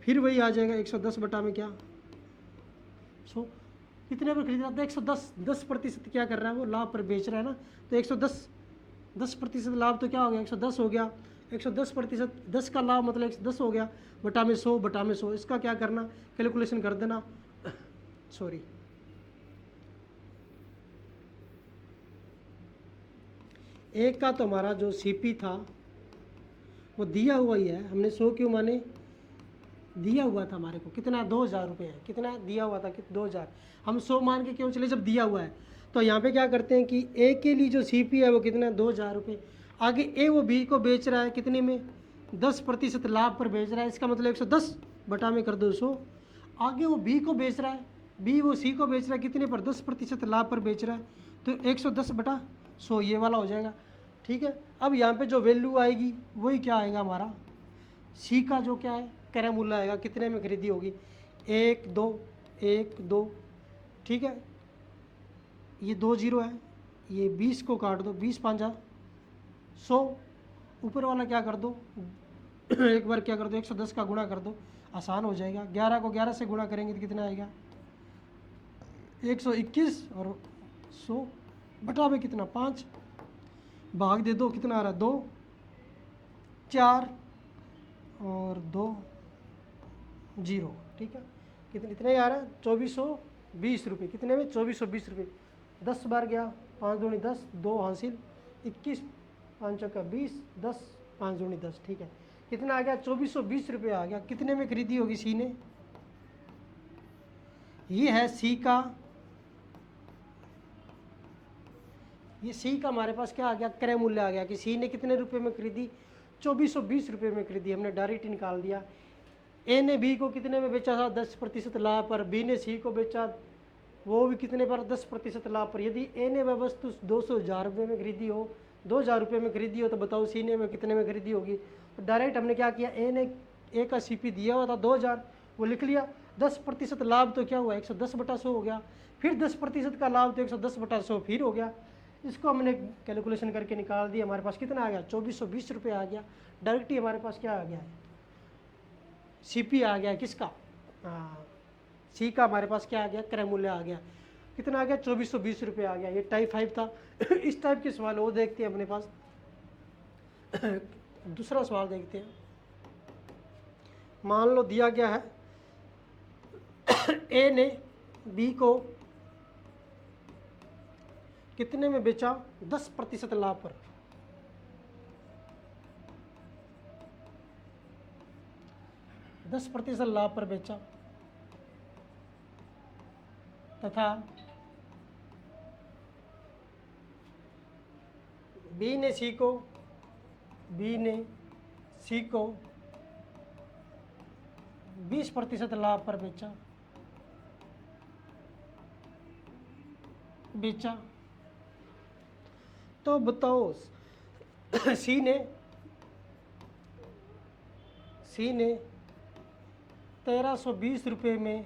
फिर वही आ जाएगा 110 बटा में क्या 100। कितने पर खरीद रहा था 110, 10% क्या कर रहा है वो लाभ पर बेच रहा है ना। तो 110 10% लाभ तो क्या हो गया 110 हो गया, 110%, 10 का लाभ मतलब 110 हो गया बटा में 100 बटा में 100। इसका क्या करना, कैलकुलेशन कर देना। सॉरी, एक का तो हमारा जो CP था वो दिया हुआ ही है, हमने 100 क्यों माने, दिया हुआ था हमारे को कितना 2000 रुपये है, कितना दिया हुआ था कि 2000, हम 100 मान के क्यों चले जब दिया हुआ है। तो यहाँ पे क्या करते हैं कि A के लिए जो CP है वो कितना 2000 रुपये। आगे A वो B को बेच रहा है कितने में 10% लाभ पर बेच रहा है, इसका मतलब 110 बटा में कर दो 100। आगे वो B को बेच रहा है, B वो C को बेच रहा है कितने पर 10% लाभ पर बेच रहा है, तो 110 बटा 100 ये वाला हो जाएगा। ठीक है, अब यहाँ पे जो वैल्यू आएगी वही क्या आएगा हमारा C का जो क्या है क्रय मूल्य आएगा, कितने में खरीदी होगी। 1 2 1 2, ठीक है, ये 2 जीरो है, ये 20 को काट दो, 20 पाँचा 100, ऊपर वाला क्या कर दो एक बार क्या कर दो 110 का गुणा कर दो, आसान हो जाएगा। 11 को 11 से गुणा करेंगे तो कितना आएगा 121, और 100 बटा में कितना 5, भाग दे दो, कितना आ रहा है 2 4 और 2 0, ठीक है, कितने इतना ही आ रहा है 2420 रुपये। कितने में 2420 रुपये। 10 बार गया, 5 दूनी 10, 2 हासिल, 21 5 चौका 20, 10 5 दूनी 10, ठीक है, कितना आ गया 2420 रुपये आ गया। कितने में खरीदी होगी सी ने, ये है सी का, ये सी का हमारे पास क्या आ गया क्रय मूल्य आ गया कि सी ने कितने रुपए में खरीदी 2420 रुपये में खरीदी, हमने डायरेक्ट निकाल दिया। ए ने बी को कितने में बेचा था 10% लाभ पर, बी ने सी को बेचा वो भी कितने पर 10% लाभ पर। यदि ए ने वह वस्तु 200,000 रुपये में खरीदी हो, 2000 रुपये में खरीदी हो, तो बताओ सी ने में कितने में खरीदी होगी। तो डायरेक्ट हमने क्या किया, ए का सीपी दिया हुआ था 2000, वो लिख लिया, 10% लाभ तो क्या हुआ 110/100 हो गया, फिर 10% का लाभ तो 110/100 फिर हो गया। इसको हमने कैलकुलेशन करके निकाल दिया, हमारे पास कितना आ गया 2420 रुपये आ गया। डायरेक्ट ही हमारे पास क्या आ गया है सीपी आ गया, किसका सी का हमारे पास क्या आ गया क्रय मूल्य आ गया, कितना आ गया 2420 रुपये आ गया। ये टाइप 5 था। इस टाइप के सवाल वो देखते हैं अपने पास। दूसरा सवाल देखते हैं। मान लो दिया गया है ए ने बी को कितने में बेचा 10% लाभ पर, दस प्रतिशत लाभ पर बेचा, तथा बी ने सी को 20% लाभ पर बेचा। तो बताओ सी ने 1320 रुपये में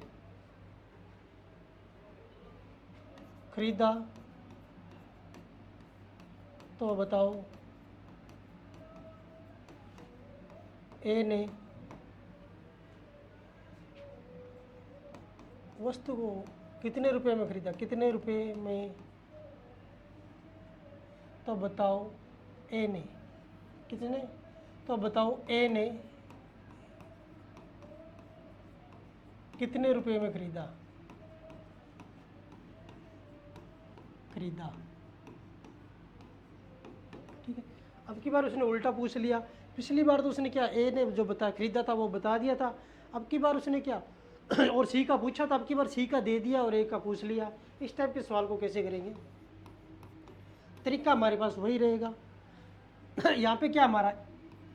खरीदा, तो बताओ ए ने वस्तु को कितने रुपए में खरीदा, कितने रुपए में, तो बताओ ए ने कितने, तो बताओ ए ने कितने रुपए में खरीदा, ठीक है। अब की बार उसने उल्टा पूछ लिया। पिछली बार तो उसने क्या ए ने जो खरीदा था वो बता दिया था, अब की बार उसने क्या और सी का पूछा था, अब की बार सी का दे दिया और ए का पूछ लिया। इस टाइप के सवाल को कैसे करेंगे, तरीका हमारे पास वही रहेगा। यहाँ पे क्या हमारा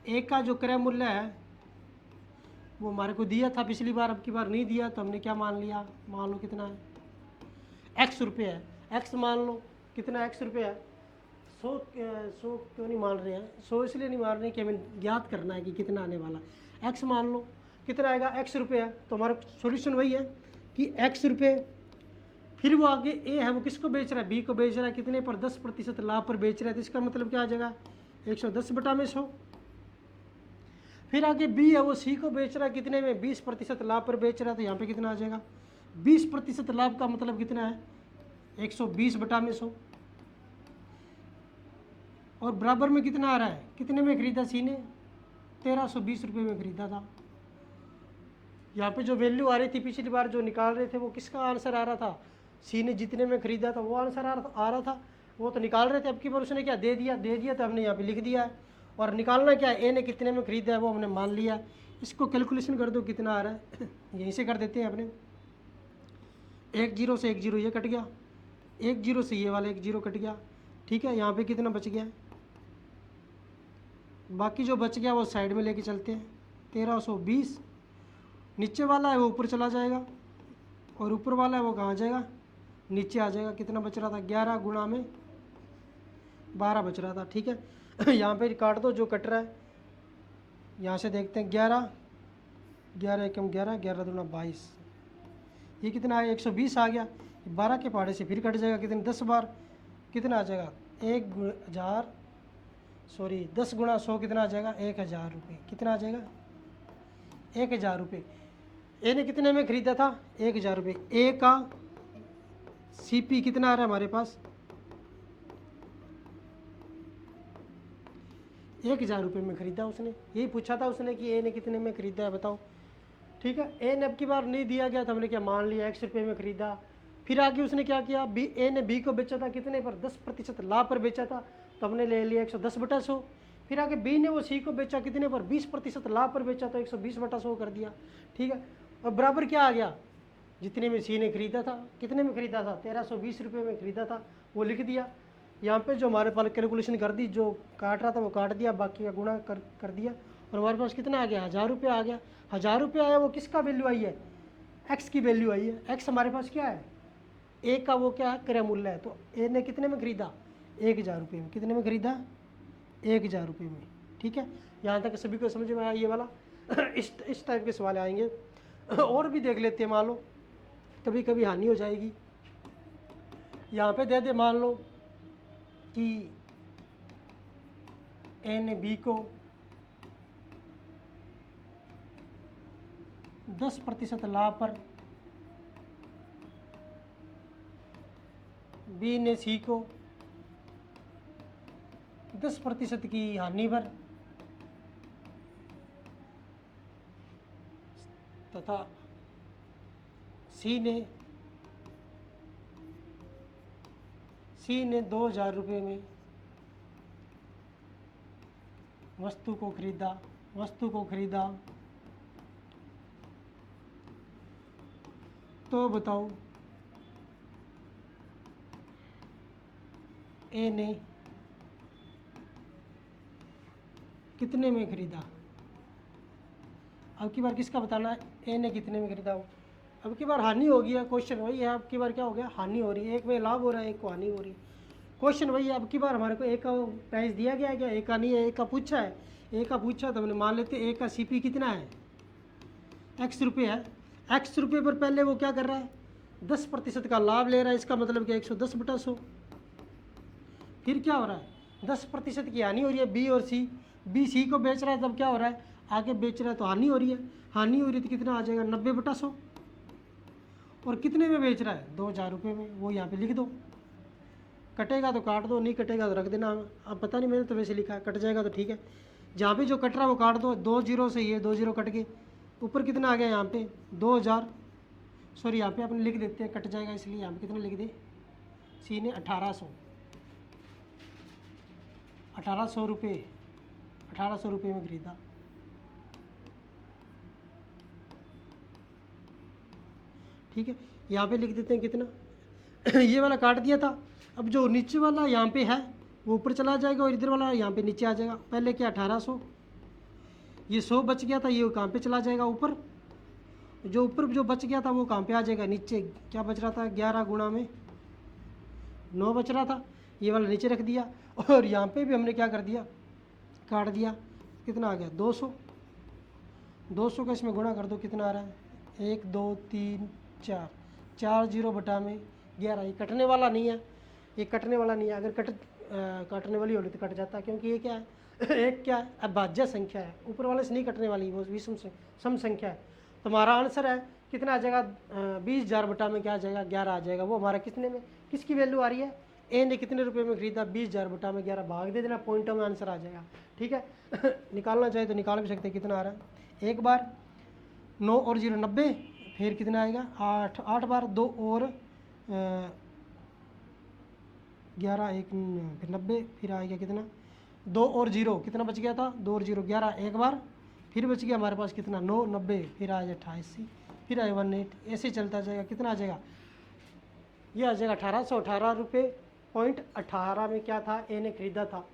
ए का जो क्रय मूल्य है वो हमारे को दिया था पिछली बार, अब की बार नहीं दिया, तो हमने क्या मान लिया, मान लो कितना है एक्स रुपये है, एक्स मान लो कितना एक्स रुपये है, 100 क्यों नहीं मान रहे हैं, 100 इसलिए नहीं मान रहे कि हमें ज्ञात करना है कि कितना आने वाला। एक्स मान लो कितना आएगा एक्स रुपये है, तो हमारा सॉल्यूशन वही है कि एक्स रुपये, फिर वो आगे ए है वो किसको बेच रहा है, बी को बेच रहा है, कितने पर 10% लाभ पर बेच रहा है, तो इसका मतलब क्या आ जाएगा 110/100। फिर आगे बी है वो सी को बेच रहा है कितने में 20% लाभ पर बेच रहा है, तो यहाँ पे कितना आ जाएगा 20% लाभ का मतलब कितना है 120/100, और बराबर में कितना आ रहा है, कितने में खरीदा सी ने 1320 रुपये में खरीदा था। यहाँ पे जो वैल्यू आ रही थी पिछली बार जो निकाल रहे थे वो किसका आंसर आ रहा था, सी ने जितने में खरीदा था वो आंसर आ रहा था, वो तो निकाल रहे थे। अब की बार उसने क्या दे दिया तो हमने यहाँ पे लिख दिया है, और निकालना क्या है ए ने कितने में खरीदा है वो हमने मान लिया। इसको कैलकुलेशन कर दो कितना आ रहा है, यहीं से कर देते हैं अपने। 1 0 से 1 0 ये कट गया, 1 0 से ये वाला 1 0 कट गया, ठीक है। यहाँ पे कितना बच गया, बाकी जो बच गया वो साइड में लेके चलते हैं। 1320 नीचे वाला है वो ऊपर चला जाएगा, और ऊपर वाला है वो कहाँ जाएगा, नीचे आ जाएगा। कितना बच रहा था 11 गुणा में 12 बच रहा था, ठीक है। यहाँ पे काट दो जो कट रहा है, यहाँ से देखते हैं 11 11 एकम 11 11 दूना 22, ये कितना आया 120 आ गया, 12 के पहाड़े से फिर कट जाएगा कितने 10 बार, कितना आ जाएगा 10 गुणा 100 कितना आ जाएगा 1000 रुपये, कितना आ जाएगा 1000 रुपये। ए ने कितने में ख़रीदा था 1000 रुपये, ए का सीपी कितना आ रहा है हमारे पास 1000 रुपये में ख़रीदा उसने, यही पूछा था उसने कि ए ने कितने में ख़रीदा है बताओ। ठीक है, ए ने अब की बार नहीं दिया गया तो हमने क्या मान लिया X रुपये में ख़रीदा। फिर आगे उसने क्या किया, ए ने बी को बेचा था कितने पर 10% लाभ पर बेचा था, तो हमने ले लिया 110/100। फिर आगे बी ने वो सी को बेचा कितने पर 20% लाभ पर बेचा, तो 120/100 कर दिया। ठीक है, और बराबर क्या आ गया, जितने में सी ने ख़रीदा था, कितने में ख़रीदा था 1320 रुपये में ख़रीदा था, वो लिख दिया। यहाँ पे जो हमारे पास कैलकुलेशन कर दी, जो काट रहा था वो काट दिया, बाकी का गुणा कर दिया, और हमारे पास कितना आ गया 1000 रुपये आ गया। 1000 रुपये आया, वो किसका वैल्यू आई है, एक्स की वैल्यू आई है। एक्स हमारे पास क्या है, ए का वो क्या है क्रय मूल्य है, तो ए ने कितने में ख़रीदा 1000 रुपये में, कितने में ख़रीदा 1000 रुपये में। ठीक है, यहाँ तक सभी को समझ में आया ये वाला। इस टाइप के सवाल आएंगे, और भी देख लेते हैं। मान लो कभी कभी हानि हो जाएगी, यहाँ पे दे दे मान लो कि ए ने बी को 10% लाभ पर, बी ने सी को 10% की हानि पर, तथा सी ने 2000 रुपये में वस्तु को खरीदा, तो बताओ ए ने कितने में खरीदा। अब की बार किसका बताना है, ए ने कितने में खरीदा हो। अब की बार हानि हो गया, क्वेश्चन वही है। अब की बार क्या हो गया, हानि हो रही है, एक में लाभ हो रहा है, एक को हानि हो रही है। क्वेश्चन वही है, अब की बार हमारे को ए का प्राइस दिया गया है क्या, ए का नहीं है, ए का पूछा है। ए का पूछा तो हमने मान लेते ए का सीपी कितना है X रुपये है। X रुपये पर पहले वो क्या कर रहा है 10% का लाभ ले रहा है, इसका मतलब कि 110/100। फिर क्या हो रहा है 10% की हानि हो रही है, बी और सी, बी सी को बेच रहा है, तब क्या हो रहा है आगे बेच रहा है तो हानि हो रही है। हानि हो रही है तो कितना आ जाएगा 90/100, और कितने में बेच रहा है 2000 रुपये में, वो यहाँ पे लिख दो। कटेगा तो काट दो, नहीं कटेगा तो रख देना। अब पता नहीं, मैंने तो वैसे लिखा है, कट जाएगा तो ठीक है। जहाँ पे जो कट रहा है वो काट दो, 2 0 से ये 2 0 कट के ऊपर कितना आ गया यहाँ पे 2000, सॉरी यहाँ पे अपने लिख देते हैं, कट जाएगा इसलिए यहाँ पे कितना लिख दे, सी ने 1800 रुपये में खरीदा। ठीक है, यहाँ पे लिख देते हैं कितना ये वाला काट दिया था। अब जो नीचे वाला यहाँ पे है वो ऊपर चला जाएगा, और इधर वाला यहाँ पे नीचे आ जाएगा। पहले क्या 1800, ये 100 बच गया था, ये कहाँ पे चला जाएगा ऊपर, जो ऊपर जो बच गया था वो कहाँ पे आ जाएगा नीचे। क्या बच रहा था 11 गुणा में 9 बच रहा था, ये वाला नीचे रख दिया। और यहाँ पे भी हमने क्या कर दिया, काट दिया। कितना आ गया 200 का इसमें गुणा कर दो, कितना आ रहा है 1 2 3 4, 4 0/11। ये कटने वाला नहीं है, ये कटने वाला नहीं है। अगर कटने वाली होती तो कट जाता, क्योंकि ये क्या है एक क्या है अभाज्य संख्या है, ऊपर वाले से नहीं कटने वाली, वो विषम सम संख्या है। तो हमारा आंसर है कितना आ जाएगा 20,000 बटा में क्या आ जाएगा 11 आ जाएगा। वो हमारा कितने में किसकी वैल्यू आ रही है, ए ने कितने रुपए में खरीदा 20,000 बटा में 11, भाग दे देना, पॉइंटों में आंसर आ जाएगा। ठीक है निकालना चाहे तो निकाल भी सकते हैं। कितना आ रहा है, एक बार 9 और 0 90, फिर कितना आएगा 8 बार 2 और 11 1 फिर 90, फिर आएगा कितना 2 और 0 कितना बच गया था 2 और 0 11, एक बार फिर बच गया हमारे पास कितना 9 90, फिर आ जाए 88, फिर आए 18, ऐसे चलता जाएगा। कितना आ जाएगा, ये आ जाएगा 1818 रुपये पॉइंट 18 में क्या था ए ने खरीदा था।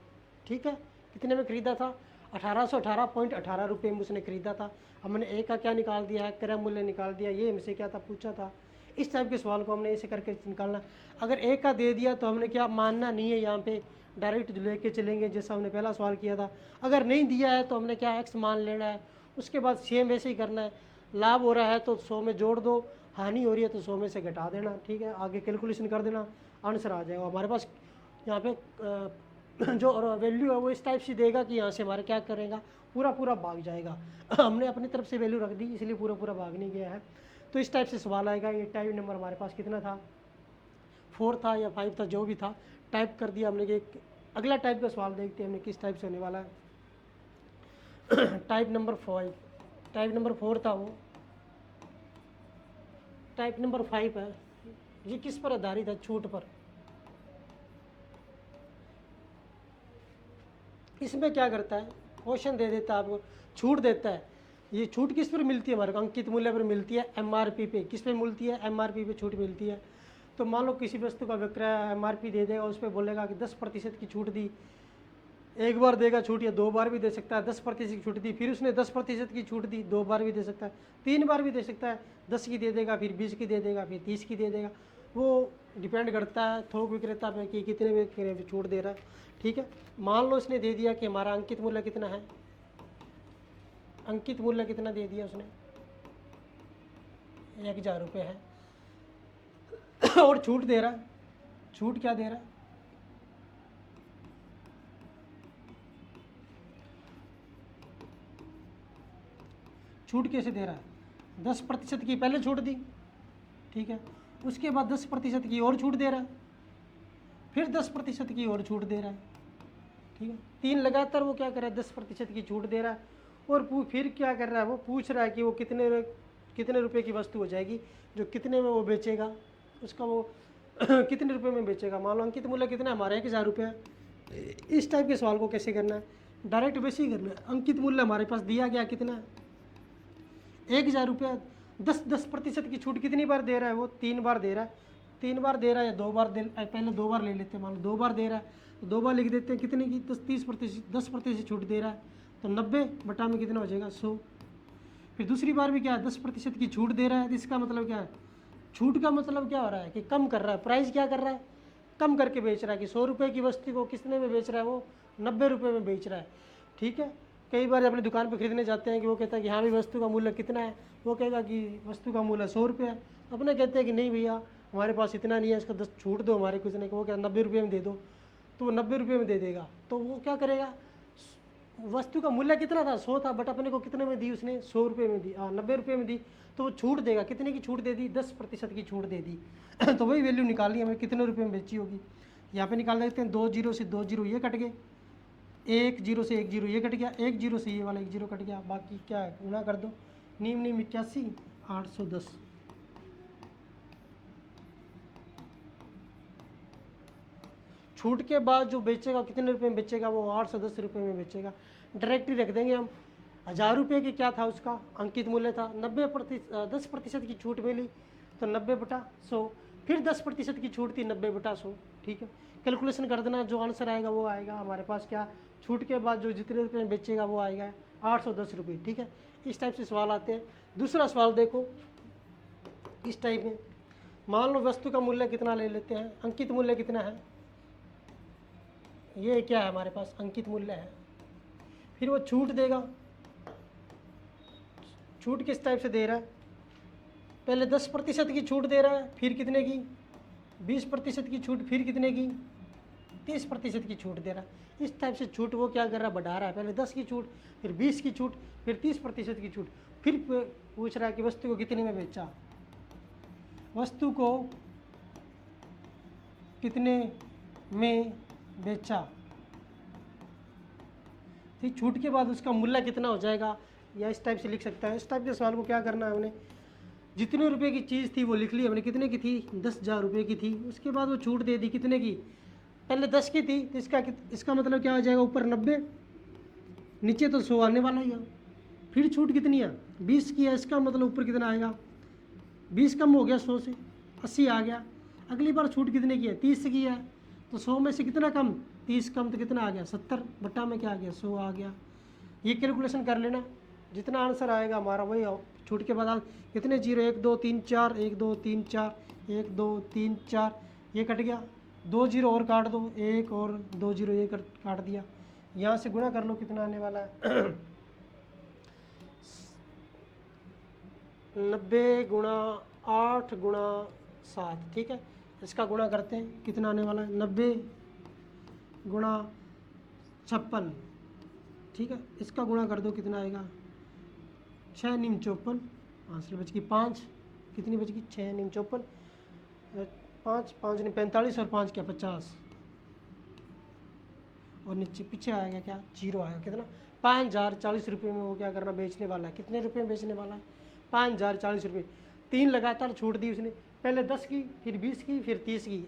ठीक है, कितने में खरीदा था 1818.18 रुपये में उसने खरीदा था। हमने ए का क्या निकाल दिया है, क्रय मूल्य निकाल दिया। ये हमसे क्या था पूछा था, इस टाइप के सवाल को हमने ऐसे करके निकालना। अगर ए का दे दिया तो हमने क्या मानना नहीं है, यहाँ पे डायरेक्ट लेके चलेंगे जैसा हमने पहला सवाल किया था। अगर नहीं दिया है तो हमने क्या एक्स मान लेना है, उसके बाद सेम वैसे ही करना है। लाभ हो रहा है तो 100 में जोड़ दो, हानि हो रही है तो 100 में से घटा देना, ठीक है, आगे कैलकुलेशन कर देना, आंसर आ जाएगा हमारे पास। यहाँ पे जो वैल्यू है वो इस टाइप से देगा कि यहाँ से हमारे क्या करेगा, पूरा पूरा भाग जाएगा। हमने अपनी तरफ से वैल्यू रख दी इसलिए पूरा पूरा भाग नहीं गया है। तो इस टाइप से सवाल आएगा। ये टाइप नंबर हमारे पास कितना था, 4 था या 5 था, जो भी था टाइप कर दिया हमने। कि अगला टाइप का सवाल देखते हैं हमने किस टाइप से होने वाला है। टाइप नंबर 5, टाइप नंबर 4 था वो, टाइप नंबर 5 है। ये किस पर आधारित है, छूट पर। इसमें क्या करता है, क्वेश्चन दे देता है आपको, छूट देता है। ये छूट किस पर मिलती है हमारे को, अंकित मूल्य पर मिलती है, एमआरपी पे। किस पे मिलती है, एमआरपी पे छूट मिलती है। तो मान लो किसी वस्तु का विक्रय एमआरपी दे देगा, उस पर बोलेगा कि 10% की छूट दी। एक बार देगा छूट या 2 बार भी दे सकता है। 10% की छूट दी, फिर उसने 10% की छूट दी, 2 बार भी दे सकता है, 3 बार भी दे सकता है। 10 की दे देगा, फिर 20 की दे देगा, फिर 30 की दे देगा। वो डिपेंड करता है थोक विक्रेता पे कि कितने में छूट दे रहा है, ठीक है। मान लो इसने दे दिया कि हमारा अंकित मूल्य कितना है, अंकित मूल्य कितना दे दिया उसने, 1000 रुपये है। और छूट दे रहा है, छूट क्या दे रहा है, छूट कैसे दे रहा है, 10% की पहले छूट दी, ठीक है, उसके बाद 10% की और छूट दे रहा है, फिर 10% की और छूट दे रहा है, ठीक है। 3 लगातार वो क्या कर रहा है, 10% की छूट दे रहा है। और फिर क्या कर रहा है, वो पूछ रहा है कि वो कितने रुपए की वस्तु हो जाएगी, जो कितने में वो बेचेगा, उसका वो कितने रुपए में बेचेगा। मान लो अंकित मूल्य कितना है हमारा, 1000 रुपये है। इस टाइप के सवाल को कैसे करना है, डायरेक्ट वैसे ही करना है। अंकित मूल्य हमारे पास दिया गया कितना है, 1000 रुपया। 10% की छूट कितनी बार दे रहा है वो, 3 बार दे रहा है। 3 बार दे रहा है या 2 बार दे, पहले 2 बार ले लेते हैं। मान लो 2 बार दे रहा है तो 2 बार लिख देते हैं, कितने की, 10% छूट दे रहा है, तो 90 बटा में कितना हो जाएगा, 100। फिर दूसरी बार भी क्या है, 10% की छूट दे रहा है। इसका मतलब क्या है, छूट का मतलब क्या हो रहा है कि कम कर रहा है, प्राइस क्या कर रहा है, कम करके बेच रहा है। कि 100 रुपये की वस्तु को कितने में बेच रहा है, वो 90 रुपये में बेच रहा है, ठीक है। कई बार अपनी दुकान पर खरीदने जाते हैं कि वो कहता है कि हाँ भी वस्तु का मूल्य कितना है, वो कहेगा कि वस्तु का मूल्य 100 रुपये है। अपने कहते हैं कि नहीं भैया हमारे पास इतना नहीं है, इसका 10 छूट दो हमारे कुछ नहीं, वो क्या 90 रुपये में दे दो, तो वो 90 रुपये में दे देगा। तो वो क्या करेगा, वस्तु का मूल्य कितना था, 100 था, बट अपने को कितने में दी उसने, 100 रुपये में दी, 90 रुपये में दी, तो वो छूट देगा। कितने की छूट दे दी, 10% की छूट दे दी। तो वही वैल्यू निकालनी हमें, कितने रुपये में बेची होगी। यहाँ पे निकाल देते हैं, 2 जीरो से 2 जीरो ये कट गए, 1 जीरो से 1 जीरो ये कट गया, 1 जीरो से ये वाला 1 जीरो कट गया, बाकी क्या है गुणा कर दो, नीम 81, 810। छूट के बाद जो बेचेगा कितने रुपए में बेचेगा, वो 810 रुपये में बेचेगा। डायरेक्ट ही रख देंगे हम। 1000 रुपये की क्या था, उसका अंकित मूल्य था, 10% की छूट मिली तो 90 बटा 100, फिर 10% की छूट थी, 90 बटा 100, ठीक है। कैलकुलेशन कर देना, जो आंसर आएगा वो आएगा हमारे पास। क्या, छूट के बाद जो जितने रुपये में बेचेगा वो आएगा 810 रुपये, ठीक है। इस टाइप से सवाल आते हैं। दूसरा सवाल देखो इस टाइप में, मान लो वस्तु का मूल्य कितना ले लेते हैं, अंकित मूल्य कितना है, ये क्या है हमारे पास, अंकित मूल्य है। फिर वो छूट देगा, छूट किस टाइप से दे रहा है, पहले 10% की छूट दे रहा है, फिर कितने की, 20% की छूट, फिर कितने की, 30% की छूट दे रहा है। इस टाइप से छूट वो क्या कर रहा है, बढ़ा रहा है। पहले 10 की छूट, फिर 20 की छूट, फिर 30% की छूट, फिर पूछ रहा है कि वस्तु को कितने में बेचा, वस्तु को कितने में बेचा। ठीक, छूट के बाद उसका मूल्य कितना हो जाएगा, या इस टाइप से लिख सकता है। इस टाइप के सवाल को क्या करना है हमने, जितने रुपए की चीज़ थी वो लिख ली हमने, कितने की थी, 10,000 रुपये की थी। उसके बाद वो छूट दे दी, कितने की, पहले 10 की थी, तो इसका मतलब क्या हो जाएगा, ऊपर 90, नीचे तो 100 आने वाला ही है। फिर छूट कितनी है, 20 की है, इसका मतलब ऊपर कितना आएगा, 20 कम हो गया 100 से, 80 आ गया। अगली बार छूट कितने की है, 30 की है, तो 100 में से कितना कम, 30 कम, तो कितना आ गया, 70 बट्टा में क्या आ गया, 100 आ गया। ये कैलकुलेशन कर लेना, जितना आंसर आएगा हमारा वही छूट के बाद कितने जीरो, 1 2 3 4, 1 2 3 4, 1 2 3 4, ये कट गया, 2 जीरो और काट दो, 1 और 2 जीरो ये काट दिया। यहाँ से गुणा कर लो, कितना आने वाला है 90 गुणा 8 गुणा 7, ठीक है। इसका गुणा करते हैं, कितना आने वाला है 90 गुणा 56, ठीक है। इसका गुणा कर दो, कितना आएगा 6 निम 54, आंसर बच गई 5, कितनी बच गई 6 निम 54, 5 5 ने 45 और 5 क्या 50, और नीचे पीछे आएगा क्या 0 आएगा, कितना 5040 रुपये में वो क्या करना बेचने वाला है, कितने रुपये में बेचने वाला है 5040 रुपये। 3 लगातार छूट दी उसने, पहले 10 की, फिर 20 की, फिर 30 की।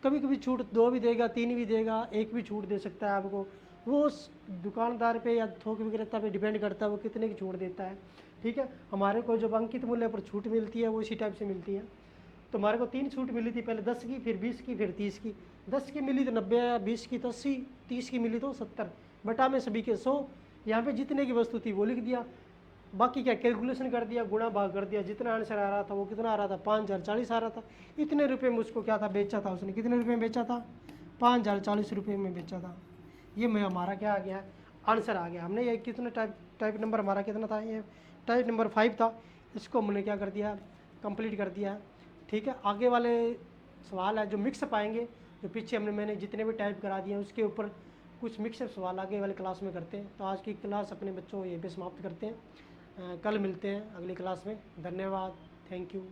कभी कभी छूट 2 भी देगा, 3 भी देगा, 1 भी छूट दे सकता है आपको, वो उस दुकानदार पे या थोक विक्रेता पे डिपेंड करता है वो कितने की छूट देता है, ठीक है। हमारे को जब अंकित मूल्य पर छूट मिलती है वो इसी टाइप से मिलती है। तो हमारे को 3 छूट मिली थी, पहले 10 की, फिर 20 की, फिर 30 की। 10 की मिली तो 90 आया, 20 की तो 80, 30 की मिली तो 70, बटा में सभी के 100। यहाँ पे जितने की वस्तु थी वो लिख दिया, बाकी क्या कैलकुलेशन कर दिया, गुणा भाग कर दिया, जितना आंसर आ रहा था वो कितना आ रहा था 5040 आ रहा था। इतने रुपये में उसको क्या था बेचा था उसने, कितने रुपये में बेचा था 5040 रुपये में बेचा था। ये में हमारा क्या आ गया आंसर आ गया। हमने ये कितने टाइप नंबर हमारा कितना था, ये टाइप नंबर 5 था, इसको हमने क्या कर दिया कंप्लीट कर दिया, ठीक है। आगे वाले सवाल है जो मिक्सअप आएंगे, जो पीछे मैंने जितने भी टाइप करा दिए उसके ऊपर कुछ मिक्सअप सवाल आगे वाले क्लास में करते हैं। तो आज की क्लास अपने बच्चों यहीं पे समाप्त करते हैं, कल मिलते हैं अगली क्लास में। धन्यवाद, थैंक यू।